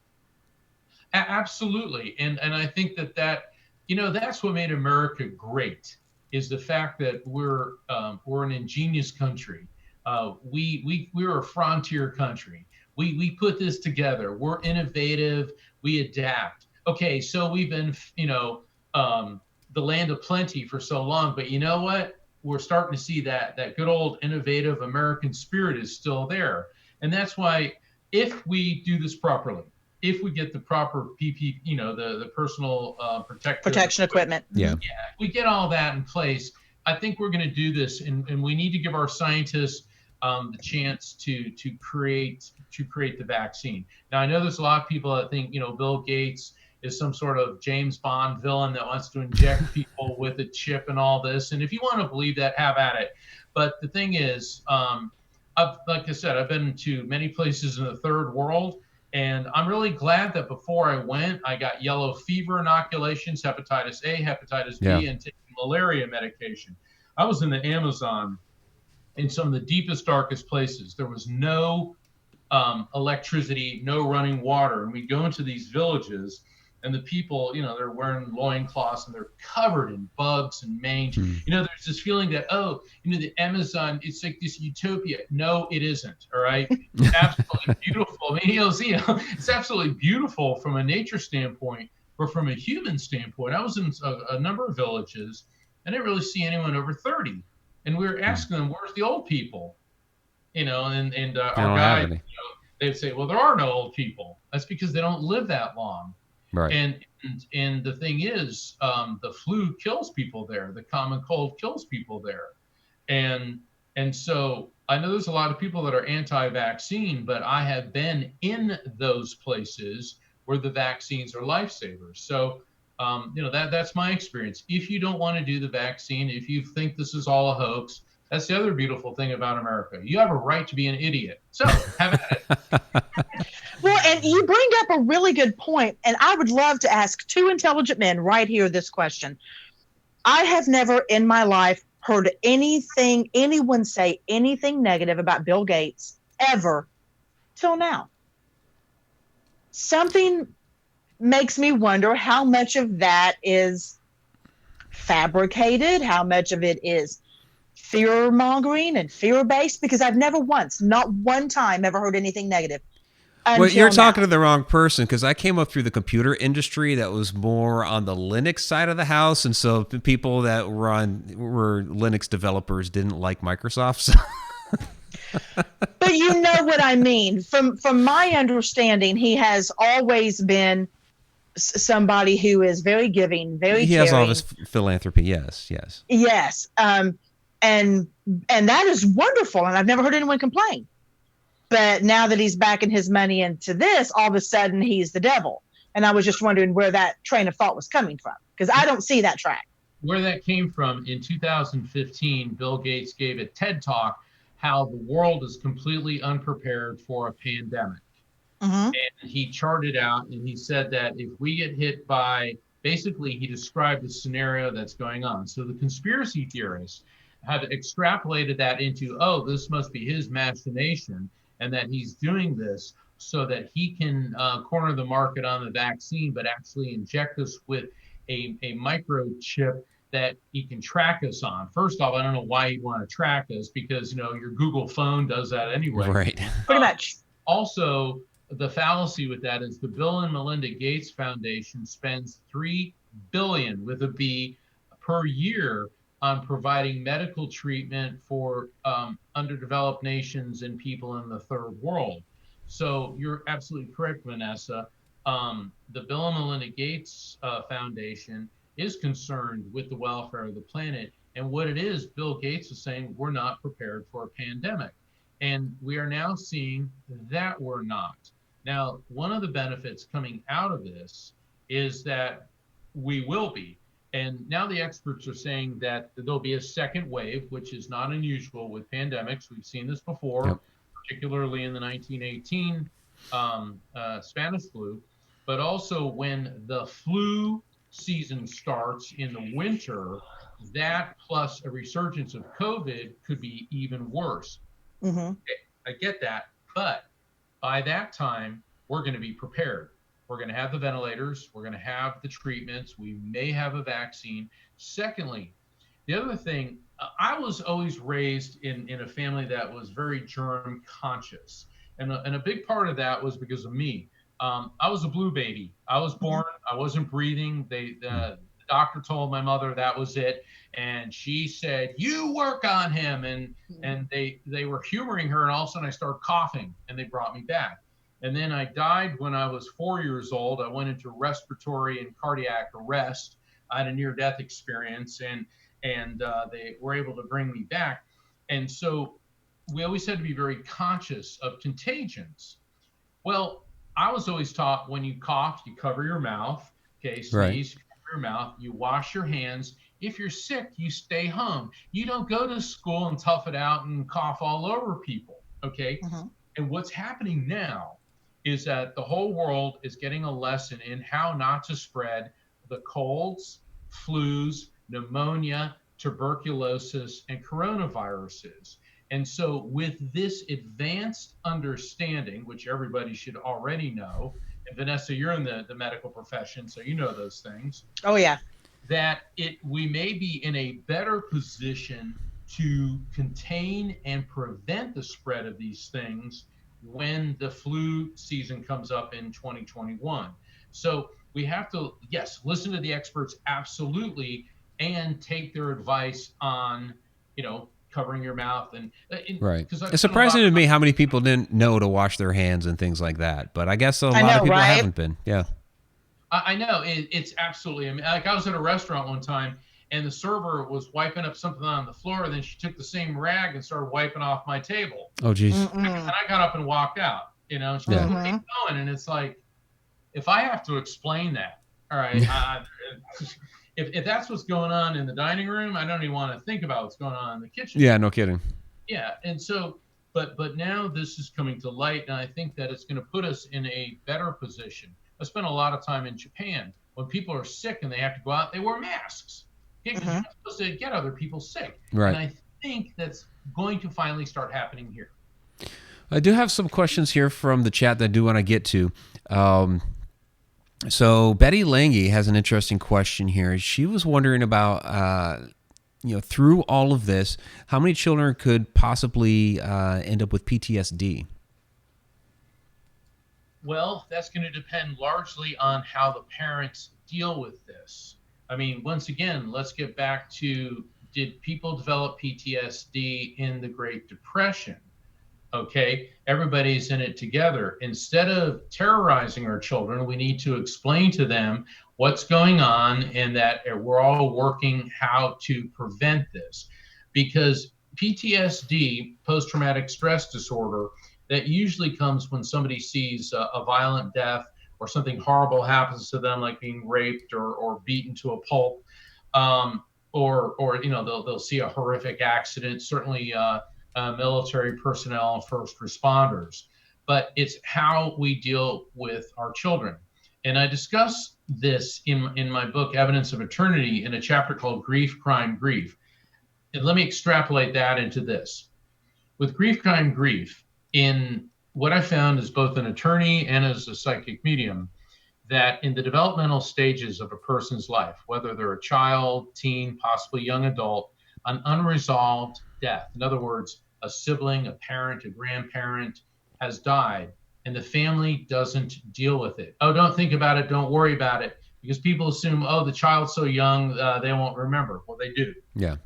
[SPEAKER 2] Absolutely, and I think that that's what made America great is the fact that we're an ingenious country. We're a frontier country. We put this together. We're innovative. We adapt. Okay, so we've been the land of plenty for so long, but you know what? We're starting to see that good old innovative American spirit is still there, and that's why if we do this properly. If we get the proper PP, the personal protection equipment.
[SPEAKER 3] Yeah,
[SPEAKER 2] we get all that in place. I think we're going to do this, and we need to give our scientists the chance to create the vaccine. Now, I know there's a lot of people that think Bill Gates is some sort of James Bond villain that wants to inject people with a chip and all this. And if you want to believe that, have at it. But the thing is, like I said, I've been to many places in the third world. And I'm really glad that before I went, I got yellow fever inoculations, hepatitis A, hepatitis B, and taking malaria medication. I was in the Amazon in some of the deepest, darkest places. There was no electricity, no running water. And we go into these villages and the people, they're wearing loincloths and they're covered in bugs and mange. There's this feeling that, the Amazon, it's like this utopia. No, it isn't. All right. It's absolutely beautiful. I mean, it's absolutely beautiful from a nature standpoint, but from a human standpoint, I was in a number of villages. I didn't really see anyone over 30. And we were asking them, where's the old people? And our guide, they'd say, well, there are no old people. That's because they don't live that long.
[SPEAKER 3] Right.
[SPEAKER 2] And the thing is, the flu kills people there. The common cold kills people there. And so I know there's a lot of people that are anti-vaccine, but I have been in those places where the vaccines are lifesavers. So, that's my experience. If you don't want to do the vaccine, if you think this is all a hoax, that's the other beautiful thing about America. You have a right to be an idiot. So have at it.
[SPEAKER 4] Well, and you bring up a really good point, and I would love to ask two intelligent men right here this question. I have never in my life heard anyone say anything negative about Bill Gates ever till now. Something makes me wonder how much of that is fabricated, how much of it is fear mongering and fear based, because I've never once, not one time, ever heard anything negative.
[SPEAKER 3] Well, you're talking to the wrong person, because I came up through the computer industry that was more on the Linux side of the house, and so the people that were Linux developers didn't like Microsoft. So.
[SPEAKER 4] But you know what I mean. From my understanding, he has always been somebody who is very giving, very
[SPEAKER 3] he
[SPEAKER 4] caring.
[SPEAKER 3] has all this philanthropy. Yes.
[SPEAKER 4] And that is wonderful, and I've never heard anyone complain. But now that he's backing his money into this, all of a sudden he's the devil. And I was just wondering where that train of thought was coming from, because I don't see that track.
[SPEAKER 2] Where that came from, in 2015, Bill Gates gave a TED Talk how the world is completely unprepared for a pandemic.
[SPEAKER 4] Mm-hmm.
[SPEAKER 2] And he charted out, and he said that if we get hit by, basically he described the scenario that's going on. So the conspiracy theorists, had extrapolated that into, oh, this must be his machination, and that he's doing this so that he can corner the market on the vaccine, but actually inject us with a microchip that he can track us on. First off, I don't know why he'd want to track us, because your Google phone does that anyway.
[SPEAKER 3] Right.
[SPEAKER 4] Pretty much.
[SPEAKER 2] Also, the fallacy with that is the Bill and Melinda Gates Foundation spends $3 billion with a B per year on providing medical treatment for underdeveloped nations and people in the third world. So you're absolutely correct, Vanessa. The Bill and Melinda Gates Foundation is concerned with the welfare of the planet. And what it is, Bill Gates is saying, we're not prepared for a pandemic. And we are now seeing that we're not. Now, one of the benefits coming out of this is that we will be. And now the experts are saying that there'll be a second wave, which is not unusual with pandemics. We've seen this before,
[SPEAKER 3] Yep.
[SPEAKER 2] particularly in the 1918 Spanish flu. But also when the flu season starts in the winter, that plus a resurgence of COVID could be even worse.
[SPEAKER 4] Mm-hmm.
[SPEAKER 2] Okay, I get that. But by that time, we're going to be prepared. We're going to have the ventilators. We're going to have the treatments. We may have a vaccine. Secondly, the other thing, I was always raised in a family that was very germ conscious. And a big part of that was because of me. I was a blue baby. I was born, I wasn't breathing. The doctor told my mother that was it. And she said, you work on him. And they were humoring her. And all of a sudden I started coughing and they brought me back. And then I died when I was 4 years old. I went into respiratory and cardiac arrest. I had a near-death experience, and they were able to bring me back. And so we always had to be very conscious of contagions. Well, I was always taught when you cough, you cover your mouth. Okay, sneeze,
[SPEAKER 3] Right.
[SPEAKER 2] you cover your mouth. You wash your hands. If you're sick, you stay home. You don't go to school and tough it out and cough all over people. Okay, and what's happening now is that the whole world is getting a lesson in how not to spread the colds, flus, pneumonia, tuberculosis, and coronaviruses. And so with this advanced understanding, which everybody should already know, and Vanessa, you're in the medical profession, so you know those things.
[SPEAKER 4] Oh, yeah.
[SPEAKER 2] That we may be in a better position to contain and prevent the spread of these things when the flu season comes up in 2021. So we have to, yes, listen to the experts, absolutely, and take their advice on, covering your mouth.
[SPEAKER 3] Right. It's surprising to me how many people didn't know to wash their hands and things like that. But I guess a lot of people haven't been. Yeah.
[SPEAKER 2] I know. It's absolutely, like I was at a restaurant one time, and the server was wiping up something on the floor. And then she took the same rag and started wiping off my table.
[SPEAKER 3] Oh, geez.
[SPEAKER 2] And I got up and walked out, and she goes, "What are you doing?" And it's like, if I have to explain that, all right, if that's what's going on in the dining room, I don't even want to think about what's going on in the kitchen.
[SPEAKER 3] Yeah, no kidding.
[SPEAKER 2] Yeah, and so, but now this is coming to light, and I think that it's going to put us in a better position. I spent a lot of time in Japan. When people are sick and they have to go out, they wear masks. Because you're not supposed to get other people sick.
[SPEAKER 3] Right.
[SPEAKER 2] And I think that's going to finally start happening here.
[SPEAKER 3] I do have some questions here from the chat that I do want to get to. So Betty Lange has an interesting question here. She was wondering about, through all of this, how many children could possibly end up with PTSD?
[SPEAKER 2] Well, that's going to depend largely on how the parents deal with this. I mean, once again, let's get back to, did people develop PTSD in the Great Depression? Okay, everybody's in it together. Instead of terrorizing our children, we need to explain to them what's going on and that we're all working how to prevent this. Because PTSD, post-traumatic stress disorder, that usually comes when somebody sees a violent death or something horrible happens to them, like being raped or beaten to a pulp, or they'll see a horrific accident. Certainly, military personnel and first responders. But it's how we deal with our children, and I discuss this in my book, Evidence of Eternity, in a chapter called Grief, Crime, Grief. And let me extrapolate that into this. With grief crime grief, in what I found as both an attorney and as a psychic medium, that in the developmental stages of a person's life, whether they're a child, teen, possibly young adult, an unresolved death, in other words, a sibling, a parent, a grandparent has died, and the family doesn't deal with it. Oh, don't think about it, don't worry about it, because people assume, oh, the child's so young, they won't remember. Well, they do.
[SPEAKER 3] Yeah.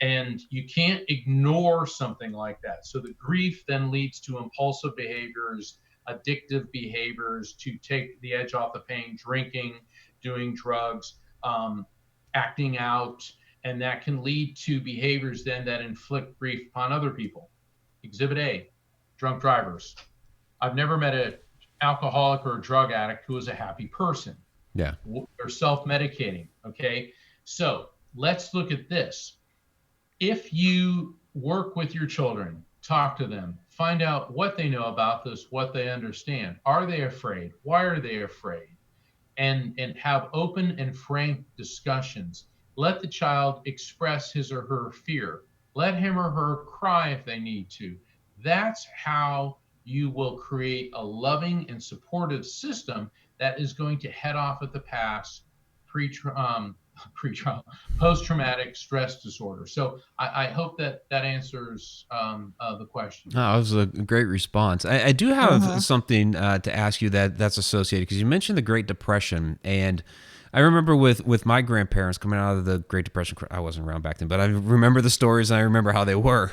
[SPEAKER 2] And you can't ignore something like that. So the grief then leads to impulsive behaviors, addictive behaviors to take the edge off the pain, drinking, doing drugs, acting out, and that can lead to behaviors then that inflict grief upon other people. Exhibit A, drunk drivers. I've never met an alcoholic or a drug addict who is a happy person.
[SPEAKER 3] Yeah.
[SPEAKER 2] They're self-medicating, okay? So let's look at this. If you work with your children, talk to them, find out what they know about this, what they understand. Are they afraid? Why are they afraid? And have open and frank discussions. Let the child express his or her fear. Let him or her cry if they need to. That's how you will create a loving and supportive system that is going to head off at the pass post-traumatic stress disorder. So I hope that answers the question.
[SPEAKER 3] Oh, that was a great response. I do have something to ask you that's associated, because you mentioned the Great Depression, and I remember with my grandparents coming out of the Great Depression. I wasn't around back then, but I remember the stories and I remember how they were.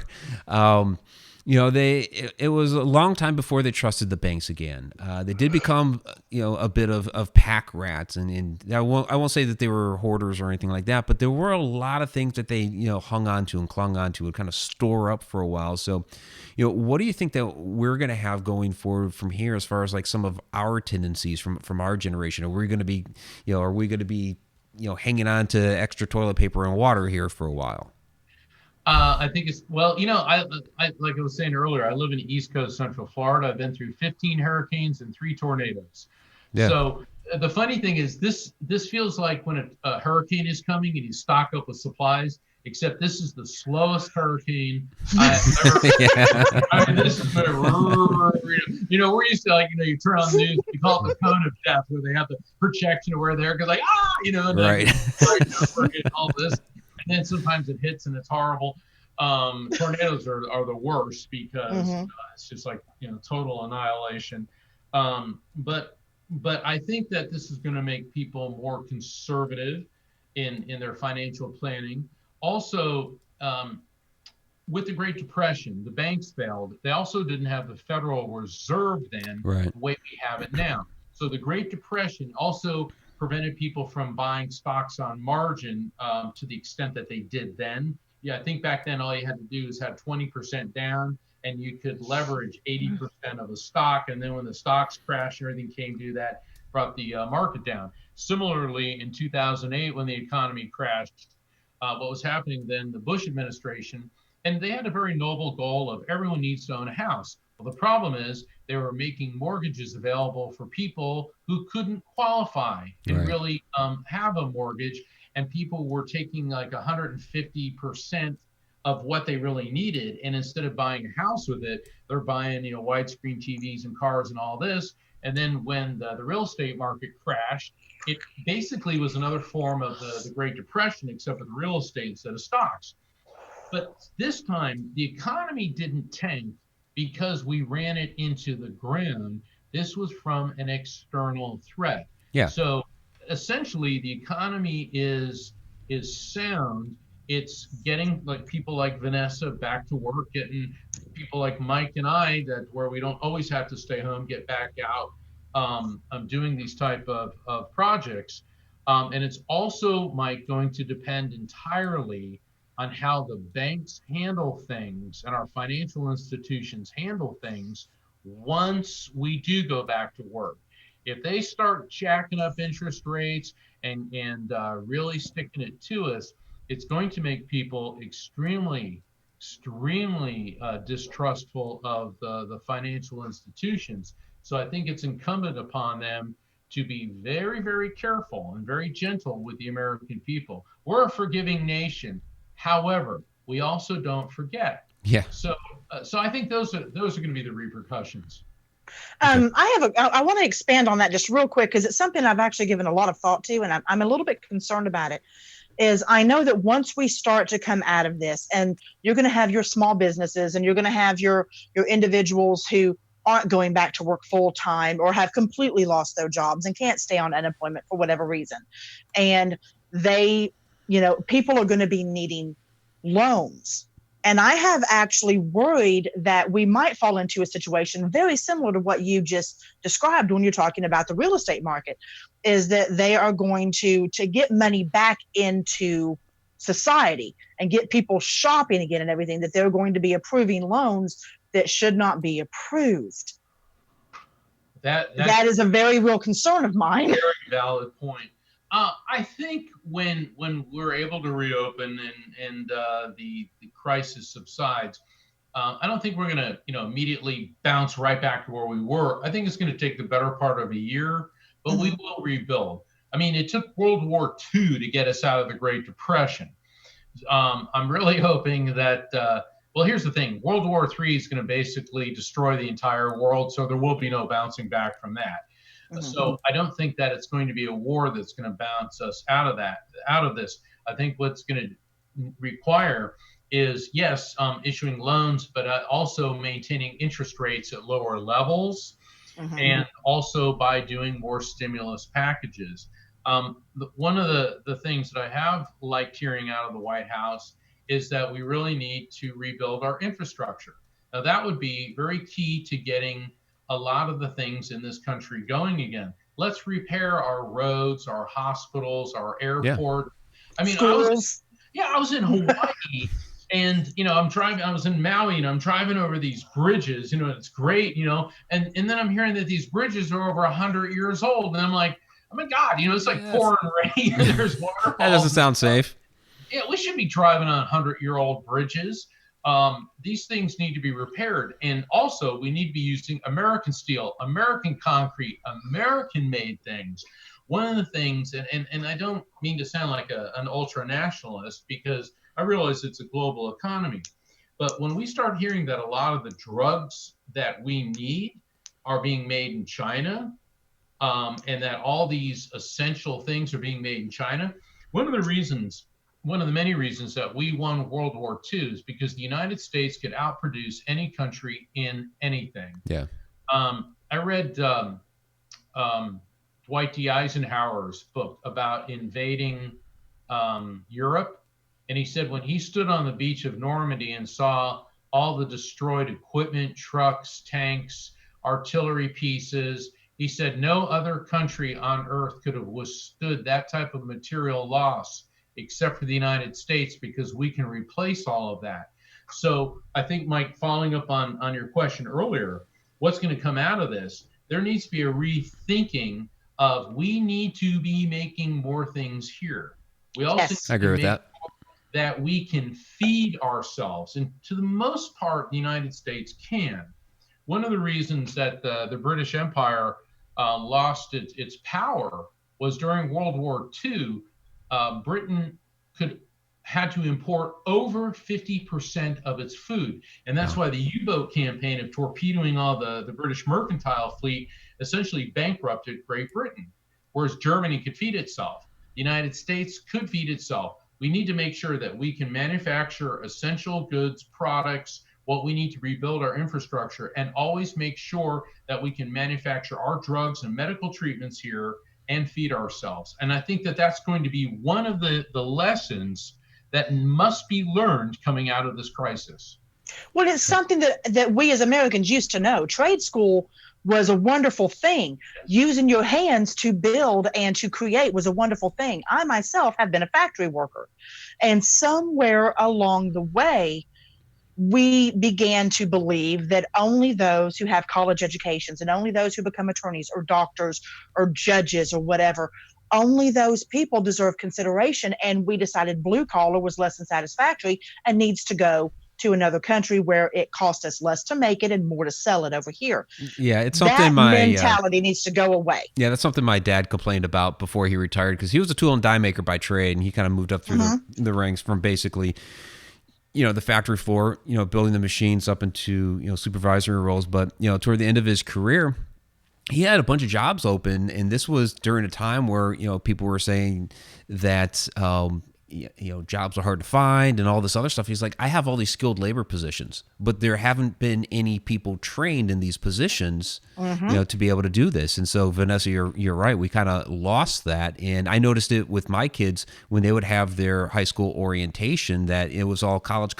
[SPEAKER 3] It was a long time before they trusted the banks again. They did become, a bit of pack rats, and I won't say that they were hoarders or anything like that, but there were a lot of things that they, hung on to and clung on to and kind of store up for a while. So, what do you think that we're going to have going forward from here, as far as like some of our tendencies from our generation? Are we going to be, hanging on to extra toilet paper and water here for a while?
[SPEAKER 2] I think it's, well, I like I was saying earlier, I live in East Coast, Central Florida. I've been through 15 hurricanes and 3 tornadoes.
[SPEAKER 3] Yeah.
[SPEAKER 2] So the funny thing is this feels like when a hurricane is coming and you stock up with supplies, except this is the slowest hurricane I've ever.
[SPEAKER 3] Yeah.
[SPEAKER 2] I mean, this is we're used to, you turn on the news, you call it the cone of death, where they have the projection of where they're, because and
[SPEAKER 3] Right.
[SPEAKER 2] all this. And then sometimes it hits and it's horrible. Tornadoes are the worst, because it's just like, total annihilation. But I think that this is going to make people more conservative in their financial planning. Also, with the Great Depression, the banks failed. They also didn't have the Federal Reserve then,
[SPEAKER 3] Right,
[SPEAKER 2] the way we have it now. So the Great Depression also prevented people from buying stocks on margin to the extent that they did then. Yeah, I think back then all you had to do is have 20% down, and you could leverage 80% of a stock. And then when the stocks crashed and everything came to that, brought the market down. Similarly, in 2008, when the economy crashed, what was happening then, the Bush administration, and they had a very noble goal of everyone needs to own a house. Well, the problem is they were making mortgages available for people who couldn't qualify and
[SPEAKER 3] Right.
[SPEAKER 2] really have a mortgage, and people were taking like 150% of what they really needed, and instead of buying a house with it, they're buying widescreen TVs and cars and all this. And then when the real estate market crashed, it basically was another form of the Great Depression, except for the real estate instead of stocks. But this time, the economy didn't tank because we ran it into the ground. This was from an external threat.
[SPEAKER 3] Yeah.
[SPEAKER 2] So essentially, the economy is sound. It's getting like people like Vanessa back to work, getting people like Mike and I, that where we don't always have to stay home, get back out, doing these type of projects. And it's also, Mike, going to depend entirely on how the banks handle things and our financial institutions handle things once we do go back to work. If they start jacking up interest rates and really sticking it to us, it's going to make people extremely distrustful of the financial institutions. So I think it's incumbent upon them to be very, very careful and very gentle with the American people. We're a forgiving nation. However, we also don't forget.
[SPEAKER 3] Yeah.
[SPEAKER 2] So I think those are going to be the repercussions.
[SPEAKER 4] I want to expand on that just real quick, because it's something I've actually given a lot of thought to, and I'm a little bit concerned about it. Is I know that once we start to come out of this, and you're going to have your small businesses, and you're going to have your individuals who aren't going back to work full time or have completely lost their jobs and can't stay on unemployment for whatever reason, and they, people are going to be needing loans. And I have actually worried that we might fall into a situation very similar to what you just described when you're talking about the real estate market, is that they are going to get money back into society and get people shopping again and everything, that they're going to be approving loans that should not be approved. That is a very real concern of mine.
[SPEAKER 2] Very valid point. I think when we're able to reopen and the crisis subsides, I don't think we're going to immediately bounce right back to where we were. I think it's going to take the better part of a year, but we will rebuild. I mean, it took World War II to get us out of the Great Depression. I'm really hoping that. Well, here's the thing: World War III is going to basically destroy the entire world, so there will be no bouncing back from that. So I don't think that it's going to be a war that's going to bounce us out of this. I think what's going to require is, yes, issuing loans, but also maintaining interest rates at lower levels, and also by doing more stimulus packages. One of the things that I have liked hearing out of the White House is that we really need to rebuild our infrastructure. Now, that would be very key to getting a lot of the things in this country going again. Let's repair our roads, our hospitals, our airport. Yeah. I mean, I was in Hawaii and, I was in Maui and I'm driving over these bridges, it's great, and then I'm hearing that these bridges are over 100 years old. And I'm like, oh my God, it's like pouring rain and there's waterfalls.
[SPEAKER 3] That doesn't sound safe.
[SPEAKER 2] Yeah, we should be driving on 100-year-old bridges. These things need to be repaired. And also we need to be using American steel, American concrete, American-made things. One of the things, and I don't mean to sound like an ultra-nationalist, because I realize it's a global economy. But when we start hearing that a lot of the drugs that we need are being made in China, and that all these essential things are being made in China, one of the many reasons that we won World War II is because the United States could outproduce any country in anything.
[SPEAKER 3] Yeah.
[SPEAKER 2] I read Dwight D. Eisenhower's book about invading Europe. And he said when he stood on the beach of Normandy and saw all the destroyed equipment, trucks, tanks, artillery pieces, he said no other country on earth could have withstood that type of material loss except for the United States, because we can replace all of that. So I think, Mike, following up on your question earlier, what's going to come out of this? There needs to be a rethinking of, we need to be making more things here. We also
[SPEAKER 3] yes, I agree with
[SPEAKER 2] that we can feed ourselves, and to the most part, the United States can. One of the reasons that the British Empire lost its power was during World War II. Britain had to import over 50% of its food. And that's why the U-boat campaign of torpedoing all the British mercantile fleet essentially bankrupted Great Britain, whereas Germany could feed itself. The United States could feed itself. We need to make sure that we can manufacture essential goods, products, what we need to rebuild our infrastructure, and always make sure that we can manufacture our drugs and medical treatments here and feed ourselves. And I think that that's going to be one of the lessons that must be learned coming out of this crisis.
[SPEAKER 4] Well, it's something that we as Americans used to know. Trade school was a wonderful thing. Using your hands to build and to create was a wonderful thing. I myself have been a factory worker. And somewhere along the way, we began to believe that only those who have college educations and only those who become attorneys or doctors or judges or whatever, only those people deserve consideration. And we decided blue collar was less than satisfactory and needs to go to another country where it costs us less to make it and more to sell it over here.
[SPEAKER 3] Yeah, it's something
[SPEAKER 4] that mentality needs to go away.
[SPEAKER 3] Yeah, that's something my dad complained about before he retired, because he was a tool and die maker by trade, and he kind of moved up through the ranks from basically the factory floor, building the machines up into, supervisory roles. But, toward the end of his career, he had a bunch of jobs open. And this was during a time where, people were saying that, jobs are hard to find and all this other stuff. He's like, I have all these skilled labor positions, but there haven't been any people trained in these positions, to be able to do this. And so, Vanessa, you're right. We kind of lost that. And I noticed it with my kids when they would have their high school orientation, that it was all college.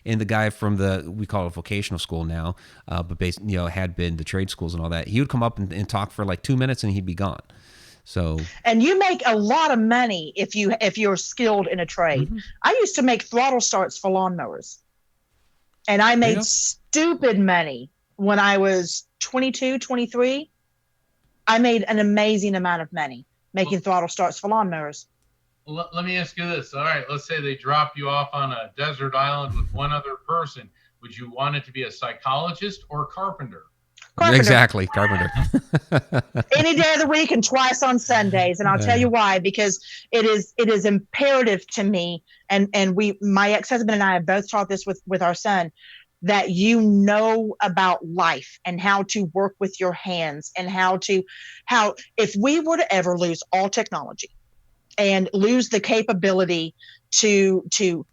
[SPEAKER 3] And the guy from we call it vocational school now, but had been the trade schools and all that. He would come up and talk for like 2 minutes and he'd be gone. So,
[SPEAKER 4] and you make a lot of money if you're skilled in a trade. I used to make throttle starts for lawnmowers, and I made stupid money when I was 22, 23. I made an amazing amount of money making throttle starts for lawnmowers.
[SPEAKER 2] Let me ask you this. All right, let's say they drop you off on a desert island with one other person. Would you want it to be a psychologist or a carpenter?
[SPEAKER 4] Carpenter.
[SPEAKER 3] Exactly, carpenter.
[SPEAKER 4] Any day of the week and twice on Sundays, and I'll tell you why. Because it is imperative to me, and my ex-husband and I have both taught this with our son, that you know about life and how to work with your hands, and how if we were to ever lose all technology and lose the capability to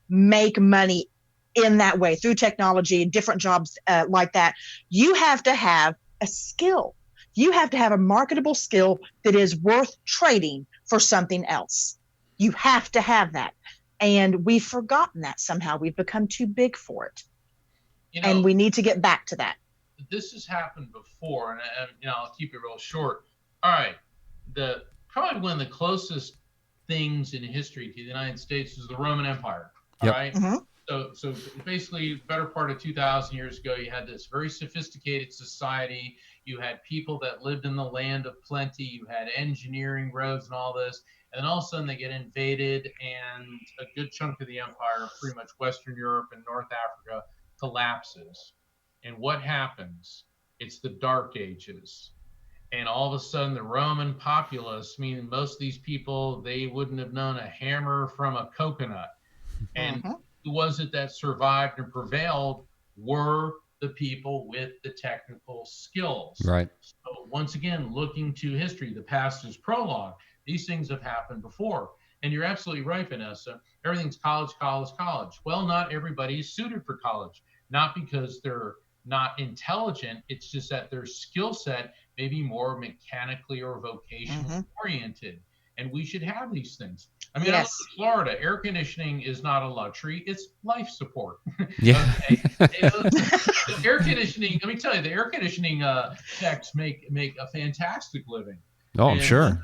[SPEAKER 4] make money in that way through technology and different jobs like that, you have to have a skill. You have to have a marketable skill that is worth trading for something else. You have to have that. And we've forgotten that somehow. We've become too big for it. And we need to get back to that.
[SPEAKER 2] This has happened before, and I'll keep it real short. All right. Probably one of the closest things in history to the United States was the Roman Empire. All right. So basically, better part of 2,000 years ago, you had this very sophisticated society. You had people that lived in the land of plenty. You had engineering, roads, and all this. And then all of a sudden, they get invaded, and a good chunk of the empire, pretty much Western Europe and North Africa, collapses. And what happens? It's the Dark Ages. And all of a sudden, the Roman populace, meaning most of these people, they wouldn't have known a hammer from a coconut. And who was it that survived and prevailed? Were the people with the technical skills.
[SPEAKER 3] Right.
[SPEAKER 2] So once again, looking to history, the past is prologue. These things have happened before. And you're absolutely right, Vanessa. Everything's college. Well, not everybody is suited for college, not because they're not intelligent. It's just that their skill set may be more mechanically or vocational oriented. And we should have these things. I mean, I live in Florida. Air conditioning is not a luxury. It's life support.
[SPEAKER 3] Yeah.
[SPEAKER 2] The air conditioning, let me tell you, the air conditioning techs make a fantastic living.
[SPEAKER 3] Oh, I'm sure.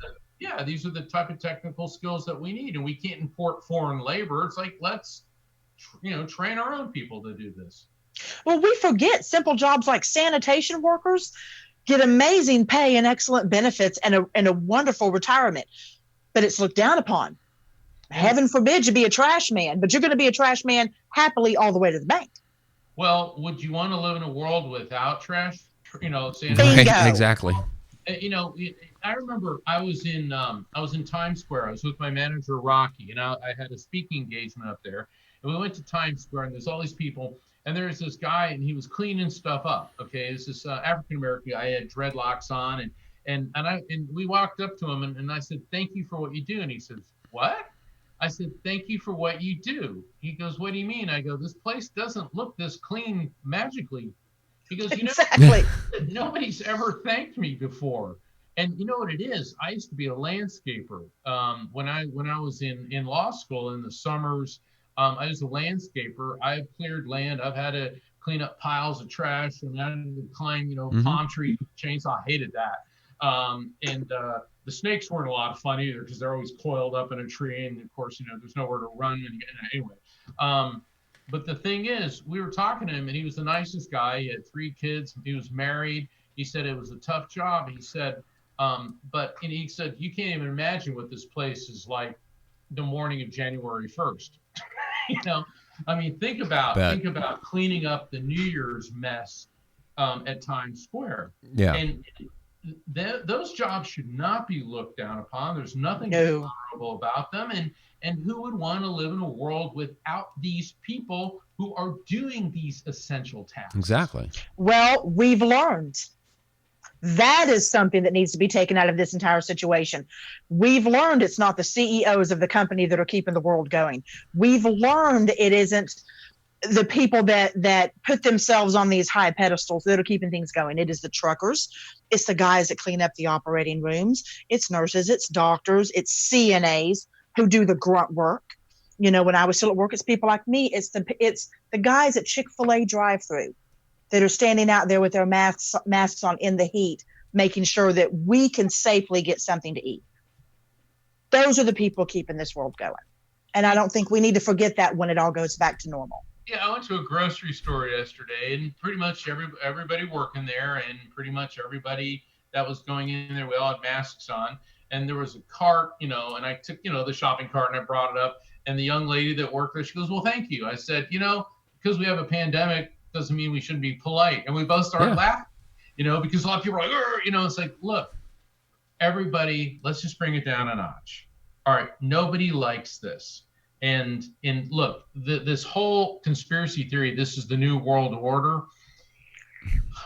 [SPEAKER 2] These are the type of technical skills that we need. And we can't import foreign labor. It's like, let's, train our own people to do this.
[SPEAKER 4] Well, we forget simple jobs like sanitation workers get amazing pay and excellent benefits and a wonderful retirement, but it's looked down upon. Heaven forbid you be a trash man, but you're going to be a trash man happily all the way to the bank.
[SPEAKER 2] Well, would you want to live in a world without trash? Sanitation?
[SPEAKER 3] Right, exactly.
[SPEAKER 2] I remember I was in Times Square. I was with my manager, Rocky, and I had a speaking engagement up there. And we went to Times Square, and there's all these people. And there's this guy, and he was cleaning stuff up. Okay, it's this African-American guy. He had dreadlocks on, and we walked up to him, and I said, "Thank you for what you do." And he says, "What?" I said, "Thank you for what you do." He goes, "What do you mean?" I go, "This place doesn't look this clean magically." He goes,
[SPEAKER 4] Exactly.
[SPEAKER 2] Nobody's ever thanked me before. And you know what it is? I used to be a landscaper. When I was in law school in the summers, I was a landscaper. I've cleared land. I've had to clean up piles of trash, and I had to climb, palm tree chainsaw. I hated that. The snakes weren't a lot of fun either because they're always coiled up in a tree, and of course, there's nowhere to run. Anyway. But the thing is, we were talking to him, and he was the nicest guy. He had 3 kids. He was married. He said it was a tough job. He said, but he said, you can't even imagine what this place is like the morning of January 1st. I mean, think about cleaning up the New Year's mess at Times Square.
[SPEAKER 3] Yeah.
[SPEAKER 2] And those jobs should not be looked down upon. There's nothing
[SPEAKER 4] No.
[SPEAKER 2] dishonorable about them. And who would want to live in a world without these people who are doing these essential tasks?
[SPEAKER 3] Exactly.
[SPEAKER 4] Well, we've learned. That is something that needs to be taken out of this entire situation. We've learned it's not the CEOs of the company that are keeping the world going. We've learned it isn't the people that put themselves on these high pedestals that are keeping things going. It is the truckers. It's the guys that clean up the operating rooms. It's nurses. It's doctors. It's CNAs who do the grunt work. You know, when I was still at work, it's people like me. It's the guys at Chick-fil-A drive-thru that are standing out there with their masks on in the heat, making sure that we can safely get something to eat. Those are the people keeping this world going. And I don't think we need to forget that when it all goes back to normal.
[SPEAKER 2] Yeah, I went to a grocery store yesterday, and pretty much everybody working there, and pretty much everybody that was going in there, we all had masks on. And there was a cart, and I took, the shopping cart and I brought it up. And the young lady that worked there, she goes, "Well, thank you." I said, because we have a pandemic doesn't mean we shouldn't be polite. And we both started laughing, because a lot of people are like, it's like, look, everybody, let's just bring it down a notch. All right, nobody likes this. And look, this whole conspiracy theory, this is the new world order.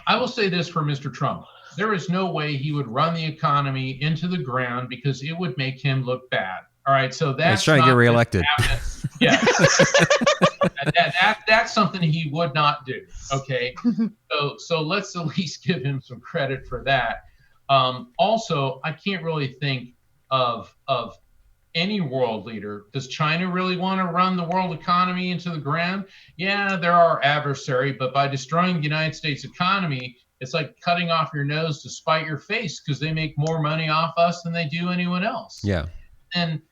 [SPEAKER 2] I will say this for Mr. Trump. There is no way he would run the economy into the ground because it would make him look bad. All right, so that's
[SPEAKER 3] trying to get reelected.
[SPEAKER 2] Yeah, that's something he would not do. Okay, so let's at least give him some credit for that. Also, I can't really think of any world leader. Does China really want to run the world economy into the ground? Yeah, they're our adversary, but by destroying the United States economy, it's like cutting off your nose to spite your face because they make more money off us than they do anyone else.
[SPEAKER 3] Yeah.
[SPEAKER 2] And,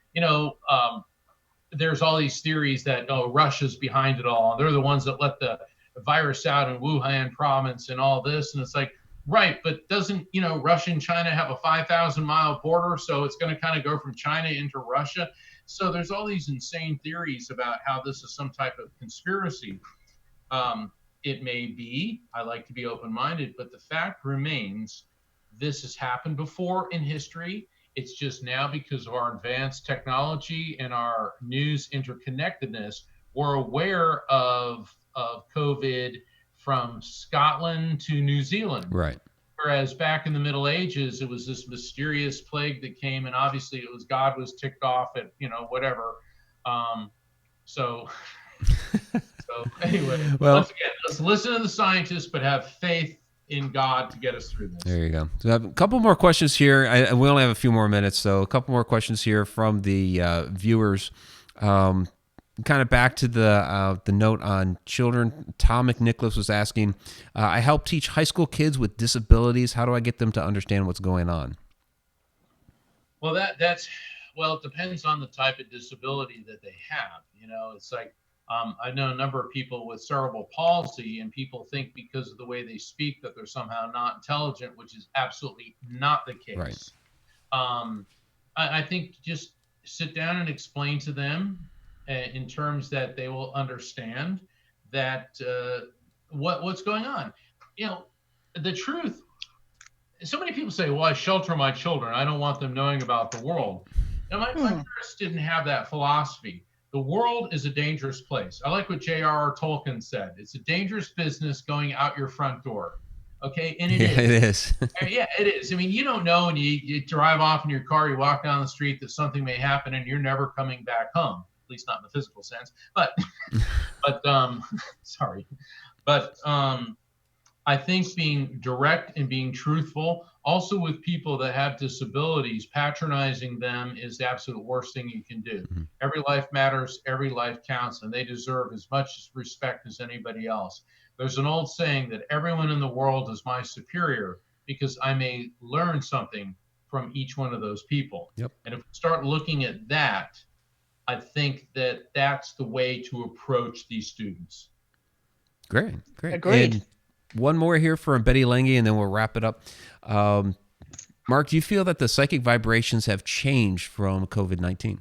[SPEAKER 2] there's all these theories that, Russia's behind it all. They're the ones that let the virus out in Wuhan province and all this. And it's like, right, but doesn't, Russia and China have a 5,000-mile border? So it's going to kind of go from China into Russia. So there's all these insane theories about how this is some type of conspiracy. It may be. I like to be open-minded, but the fact remains this has happened before in history. It's just now because of our advanced technology and our news interconnectedness, we're aware of COVID from Scotland to New Zealand.
[SPEAKER 3] Right.
[SPEAKER 2] Whereas back in the Middle Ages, it was this mysterious plague that came, and obviously it was God was ticked off at, whatever. So anyway,
[SPEAKER 3] well,
[SPEAKER 2] once again, let's listen to the scientists, but have faith in God to get us through this.
[SPEAKER 3] There you go. So I have a couple more questions here. We only have a few more minutes, so a couple more questions here from the viewers. Kind of back to the note on children. Tom McNicholas was asking, I help teach high school kids with disabilities. How do I get them to understand what's going on?
[SPEAKER 2] Well, it depends on the type of disability that they have. It's like, I know a number of people with cerebral palsy, and people think because of the way they speak that they're somehow not intelligent, which is absolutely not the case.
[SPEAKER 3] Right.
[SPEAKER 2] I think just sit down and explain to them in terms that they will understand that what's going on. The truth. So many people say, "Well, I shelter my children. I don't want them knowing about the world." My parents didn't have that philosophy. The world is a dangerous place. I like what J.R.R. Tolkien said. It's a dangerous business going out your front door. Okay, and it is.
[SPEAKER 3] It is.
[SPEAKER 2] Yeah, it is. I mean, you don't know when you drive off in your car, you walk down the street that something may happen and you're never coming back home. At least not in the physical sense. But sorry. But I think being direct and being truthful, also with people that have disabilities, patronizing them is the absolute worst thing you can do. Mm-hmm. Every life matters, every life counts, and they deserve as much respect as anybody else. There's an old saying that everyone in the world is my superior because I may learn something from each one of those people.
[SPEAKER 3] Yep.
[SPEAKER 2] And if we start looking at that, I think that that's the way to approach these students.
[SPEAKER 3] Great.
[SPEAKER 4] Agreed.
[SPEAKER 3] And one more here from Betty Lange, and then we'll wrap it up. Mark, do you feel that the psychic vibrations have changed from COVID-19?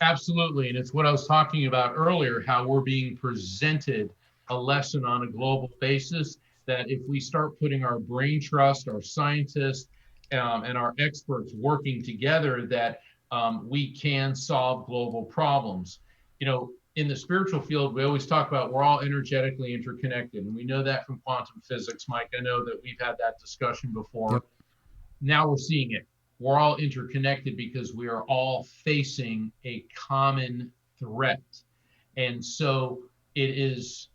[SPEAKER 2] Absolutely. And it's what I was talking about earlier, how we're being presented a lesson on a global basis that if we start putting our brain trust, our scientists, and our experts working together, that we can solve global problems. In the spiritual field, we always talk about we're all energetically interconnected, and we know that from quantum physics. Mike, I know that we've had that discussion before.
[SPEAKER 3] Yep.
[SPEAKER 2] Now we're seeing it. We're all interconnected because we are all facing a common threat. And so it is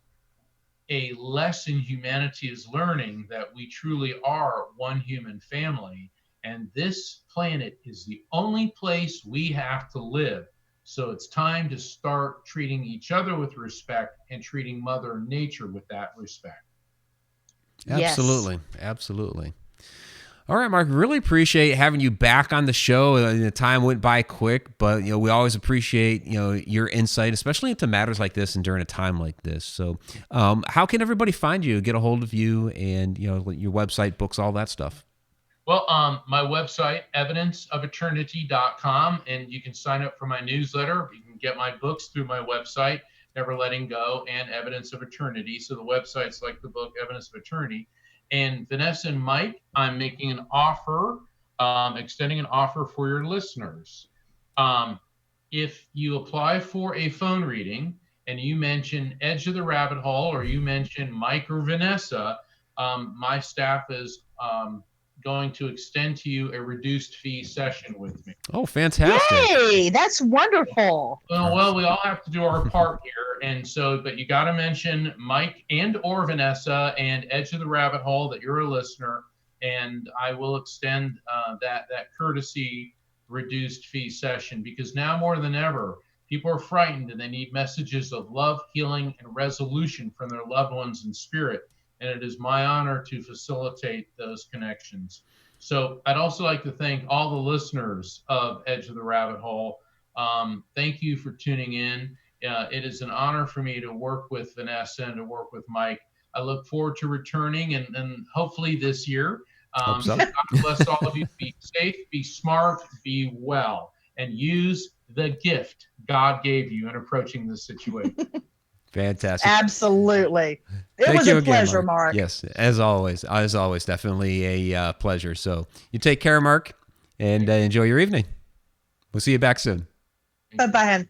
[SPEAKER 2] a lesson humanity is learning, that we truly are one human family. And this planet is the only place we have to live. So it's time to start treating each other with respect and treating Mother Nature with that respect.
[SPEAKER 3] Absolutely. Yes. Absolutely. All right, Mark, really appreciate having you back on the show. The time went by quick, but we always appreciate your insight, especially into matters like this and during a time like this. So how can everybody find you, get a hold of you, and your website, books, all that stuff?
[SPEAKER 2] Well, my website, evidenceofeternity.com, and you can sign up for my newsletter. You can get my books through my website, Never Letting Go and Evidence of Eternity. So the website's like the book, Evidence of Eternity. And Vanessa and Mike, I'm making an offer, extending an offer for your listeners. If you apply for a phone reading and you mention Edge of the Rabbit Hole, or you mention Mike or Vanessa, my staff is going to extend to you a reduced fee session with me.
[SPEAKER 3] Oh, fantastic.
[SPEAKER 4] Yay, that's wonderful.
[SPEAKER 2] Well, we all have to do our part here. And so, but you got to mention Mike and or Vanessa and Edge of the Rabbit Hole that you're a listener, and I will extend that courtesy reduced fee session, because now more than ever, people are frightened and they need messages of love, healing, and resolution from their loved ones in spirit. And it is my honor to facilitate those connections. So I'd also like to thank all the listeners of Edge of the Rabbit Hole. Thank you for tuning in. It is an honor for me to work with Vanessa and to work with Mike. I look forward to returning and hopefully this year.
[SPEAKER 3] Hope so.
[SPEAKER 2] God bless all of you. Be safe, be smart, be well, and use the gift God gave you in approaching this situation.
[SPEAKER 3] Fantastic.
[SPEAKER 4] Absolutely. It was a pleasure, Mark.
[SPEAKER 3] Yes, as always, definitely a pleasure. So you take care, Mark, and enjoy your evening. We'll see you back soon.
[SPEAKER 4] Bye-bye.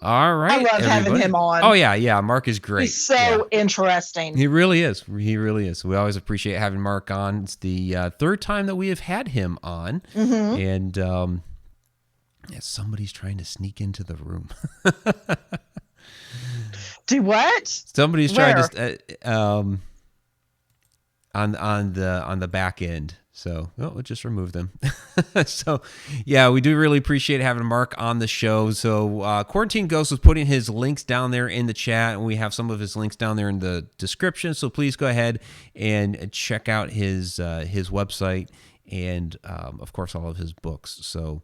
[SPEAKER 3] All right.
[SPEAKER 4] I love having him on.
[SPEAKER 3] Oh, yeah. Mark is great.
[SPEAKER 4] He's so interesting.
[SPEAKER 3] He really is. We always appreciate having Mark on. It's the third time that we have had him on. Mm-hmm. And somebody's trying to sneak into the room.
[SPEAKER 4] Do what?
[SPEAKER 3] Somebody's trying to on the back end. So we'll just remove them. So, yeah, we do really appreciate having Mark on the show. So Quarantine Ghost was putting his links down there in the chat, and we have some of his links down there in the description. So please go ahead and check out his website and, of course, all of his books. So,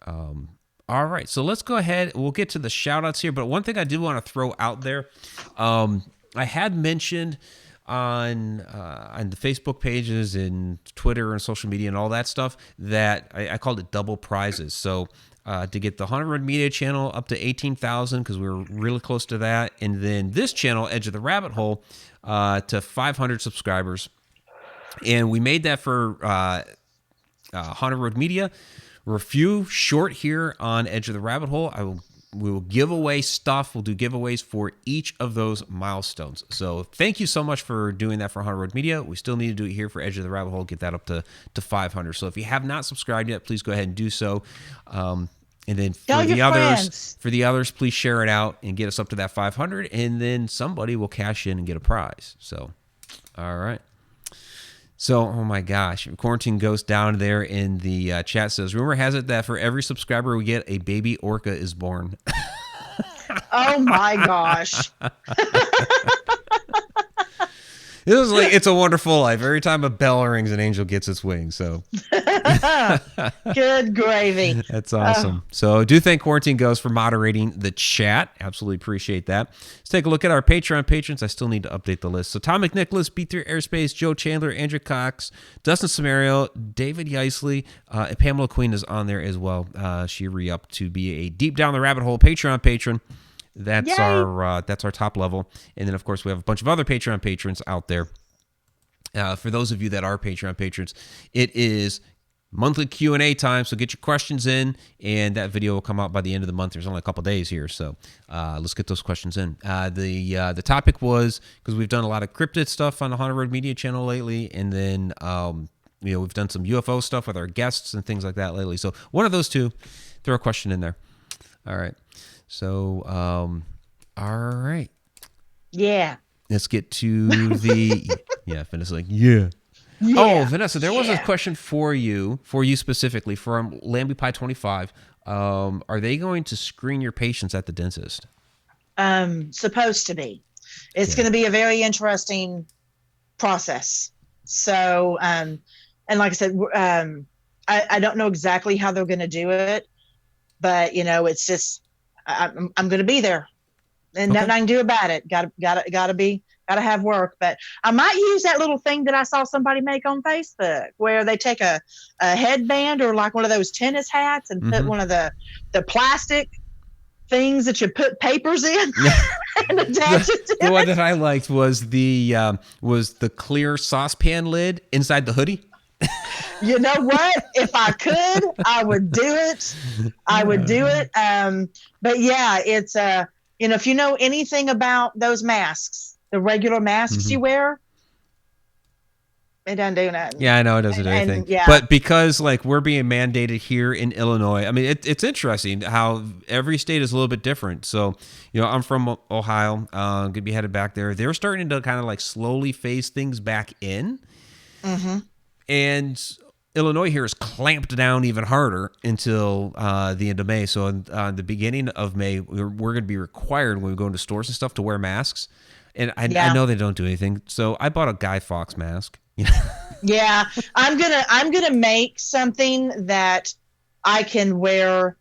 [SPEAKER 3] all right. So let's go ahead. We'll get to the shout-outs here. But one thing I do want to throw out there, I had mentioned on the Facebook pages and Twitter and social media and all that stuff that I called it double prizes. So to get the Haunted Road Media channel up to 18,000, because we were really close to that, and then this channel, Edge of the Rabbit Hole, to 500 subscribers. And we made that for Haunted Road Media. We're a few short here on Edge of the Rabbit Hole. We will give away stuff. We'll do giveaways for each of those milestones. So thank you so much for doing that for Haunted Road Media. We still need to do it here for Edge of the Rabbit Hole, get that up to 500. So if you have not subscribed yet, please go ahead and do so. And then for the others, please share it out and get us up to that 500. And then somebody will cash in and get a prize. So, all right. So, oh my gosh, Quarantine Ghost down there in the chat says, rumor has it that for every subscriber we get, a baby orca is born.
[SPEAKER 4] Oh my gosh.
[SPEAKER 3] This is like It's a Wonderful Life. Every time a bell rings, an angel gets its wings. So
[SPEAKER 4] good gravy.
[SPEAKER 3] That's awesome. So I do thank Quarantine Ghost for moderating the chat. Absolutely appreciate that. Let's take a look at our Patreon patrons. I still need to update the list. So Tom McNicholas, B3 Airspace, Joe Chandler, Andrew Cox, Dustin Samario, David Yeisley, and Pamela Queen is on there as well. She re-upped to be a Deep Down the Rabbit Hole Patreon patron. That's
[SPEAKER 4] Yay.
[SPEAKER 3] our top level. And then, of course, we have a bunch of other Patreon patrons out there. For those of you that are Patreon patrons, it is monthly Q&A time, so get your questions in, and that video will come out by the end of the month. There's only a couple days here, so let's get those questions in. The topic was, because we've done a lot of cryptid stuff on the Haunted Road Media channel lately, and then we've done some UFO stuff with our guests and things like that lately. So one of those two, throw a question in there. All right. So, all right.
[SPEAKER 4] Yeah.
[SPEAKER 3] Let's get to the... Yeah, Vanessa's like, yeah.
[SPEAKER 4] Yeah.
[SPEAKER 3] Oh, Vanessa, there was a question for you specifically from Lambie Pie 25. Are they going to screen your patients at the dentist?
[SPEAKER 4] Supposed to be. It's going to be a very interesting process. So, and like I said, I don't know exactly how they're going to do it, but it's just I'm going to be there, and nothing I can do about it. Gotta have work, but I might use that little thing that I saw somebody make on Facebook where they take a headband or like one of those tennis hats and put one of the plastic things that you put papers in and attach it to
[SPEAKER 3] the one that I liked was the clear saucepan lid inside the hoodie.
[SPEAKER 4] You know what? If I could, I would do it. But yeah, it's if you know anything about those masks, the regular masks you wear, it doesn't do nothing.
[SPEAKER 3] Yeah, I know it doesn't do anything.
[SPEAKER 4] Yeah.
[SPEAKER 3] But because we're being mandated here in Illinois, I mean, it's interesting how every state is a little bit different. So, I'm from Ohio. Going to be headed back there. They're starting to kind of slowly phase things back in. Mm-hmm. And Illinois here is clamped down even harder until the end of May. So on the beginning of May, we're going to be required when we go into stores and stuff to wear masks. And I know they don't do anything. So I bought a Guy Fawkes mask.
[SPEAKER 4] Yeah, I'm gonna make something that I can wear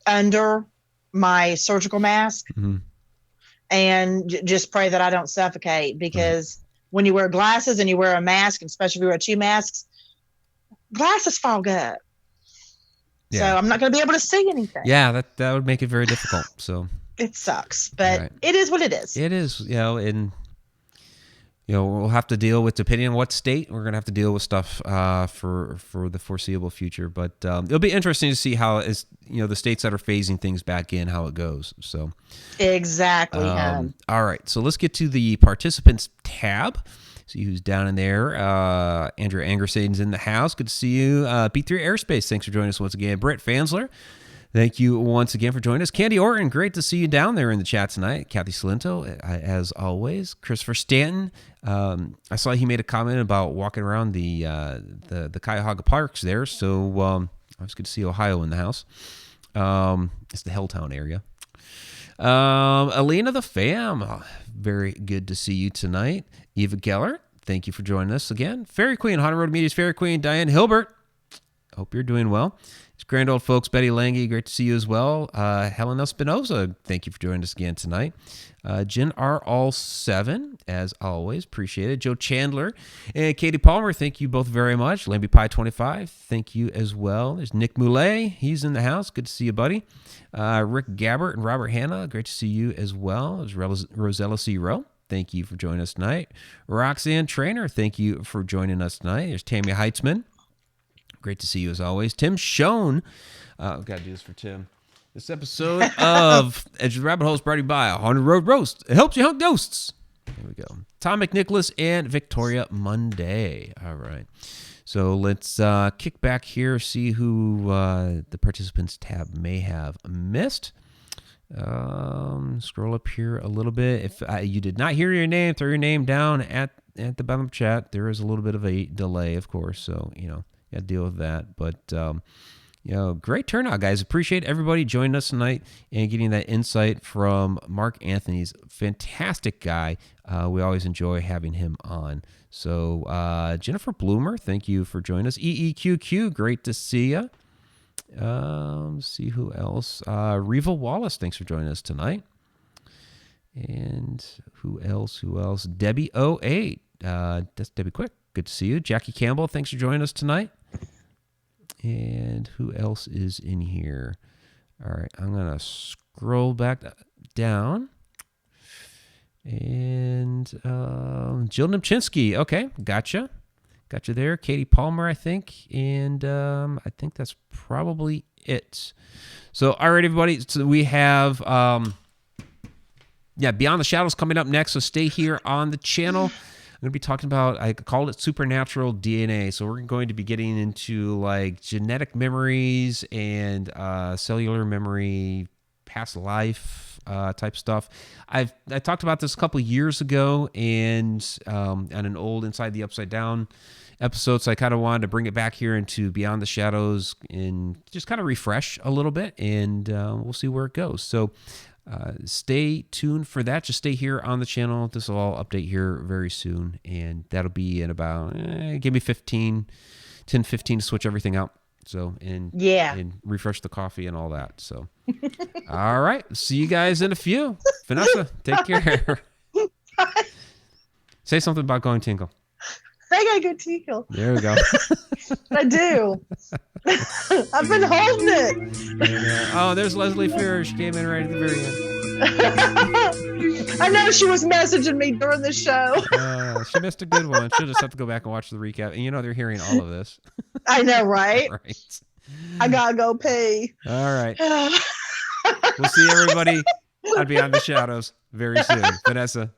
[SPEAKER 4] under my surgical mask, and just pray that I don't suffocate. Because when you wear glasses and you wear a mask, and especially if you wear 2 masks, glasses fog up. Yeah. So I'm not going to be able to see anything.
[SPEAKER 3] Yeah, that would make it very difficult. So
[SPEAKER 4] it sucks, but it is what it is.
[SPEAKER 3] It is, and we'll have to deal with, depending on what state, we're going to have to deal with stuff for the foreseeable future. But it'll be interesting to see how, as the states that are phasing things back in, how it goes. So
[SPEAKER 4] exactly.
[SPEAKER 3] All right, so let's get to the participants tab. See who's down in there. Andrew Angersaden's in the house. Good to see you. B3 Airspace, thanks for joining us once again. Brett Fansler, thank you once again for joining us. Candy Orton, great to see you down there in the chat tonight. Kathy Salento, as always. Christopher Stanton, I saw he made a comment about walking around the Cuyahoga Parks there, so it's good to see Ohio in the house. It's the Helltown area. Alina the Fam, very good to see you tonight. Eva Geller, thank you for joining us again. Fairy Queen, Haunted Road Media's Fairy Queen, Diane Hilbert, hope you're doing well. It's grand old folks, Betty Lange, great to see you as well. Helen Espinoza, thank you for joining us again tonight. Jen R. All 7, as always, appreciate it. Joe Chandler and Katie Palmer, thank you both very much. Lambie Pie 25, thank you as well. There's Nick Moulet, he's in the house, good to see you, buddy. Rick Gabbert and Robert Hanna, great to see you as well. There's Rosella C. Rowe, thank you for joining us tonight. Roxanne Trainer, thank you for joining us tonight. There's Tammy Heitzman, great to see you as always. Tim Schoen, I've got to do this for Tim. This episode of Edge of the Rabbit Hole is brought to you by Haunted Road Roast. It helps you hunt ghosts. There we go. Tom McNicholas and Victoria Monday. All right. So let's kick back here, see who the participants tab may have missed. Scroll up here a little bit. If you did not hear your name, throw your name down at the bottom of the chat. There is a little bit of a delay, of course, so you got to deal with that. But great turnout, guys. Appreciate everybody joining us tonight and getting that insight from Mark Anthony's fantastic guy. We always enjoy having him on. So Jennifer Bloomer, thank you for joining us. EEQQ, great to see you. Let's see who else. Reva Wallace, thanks for joining us tonight. And who else? Debbie 08. That's Debbie Quick. Good to see you. Jackie Campbell, thanks for joining us tonight. And who else is in here? All right, I'm going to scroll back. down. And Jill Nimchinsky. Okay, gotcha. Gotcha there. Katie Palmer, I think. And I think that's probably it. So, all right, everybody. So we have, Beyond the Shadows coming up next. So stay here on the channel. I'm going to be talking about, I called it supernatural DNA. So we're going to be getting into like genetic memories and cellular memory, past life type stuff. I talked about this a couple years ago and on an old Inside the Upside Down episode, so I kind of wanted to bring it back here into Beyond the Shadows and just kind of refresh a little bit, and we'll see where it goes. So stay tuned for that. Just stay here on the channel. This will all update here very soon, and that'll be in about give me 10-15 to switch everything out. So and refresh the coffee and all that. So all right, see you guys in a few. Vanessa, take care. Say something about going tinkle.
[SPEAKER 4] I gotta go tinkle.
[SPEAKER 3] There we go.
[SPEAKER 4] I do. I've been holding it.
[SPEAKER 3] Oh, there's Leslie Fear. She came in right at the very end.
[SPEAKER 4] I know she was messaging me during the show.
[SPEAKER 3] She missed a good one. She'll just have to go back and watch the recap. And they're hearing all of this.
[SPEAKER 4] I know, right?
[SPEAKER 3] Right.
[SPEAKER 4] I gotta go pee.
[SPEAKER 3] All right. We'll see everybody on Beyond the Shadows very soon. Vanessa.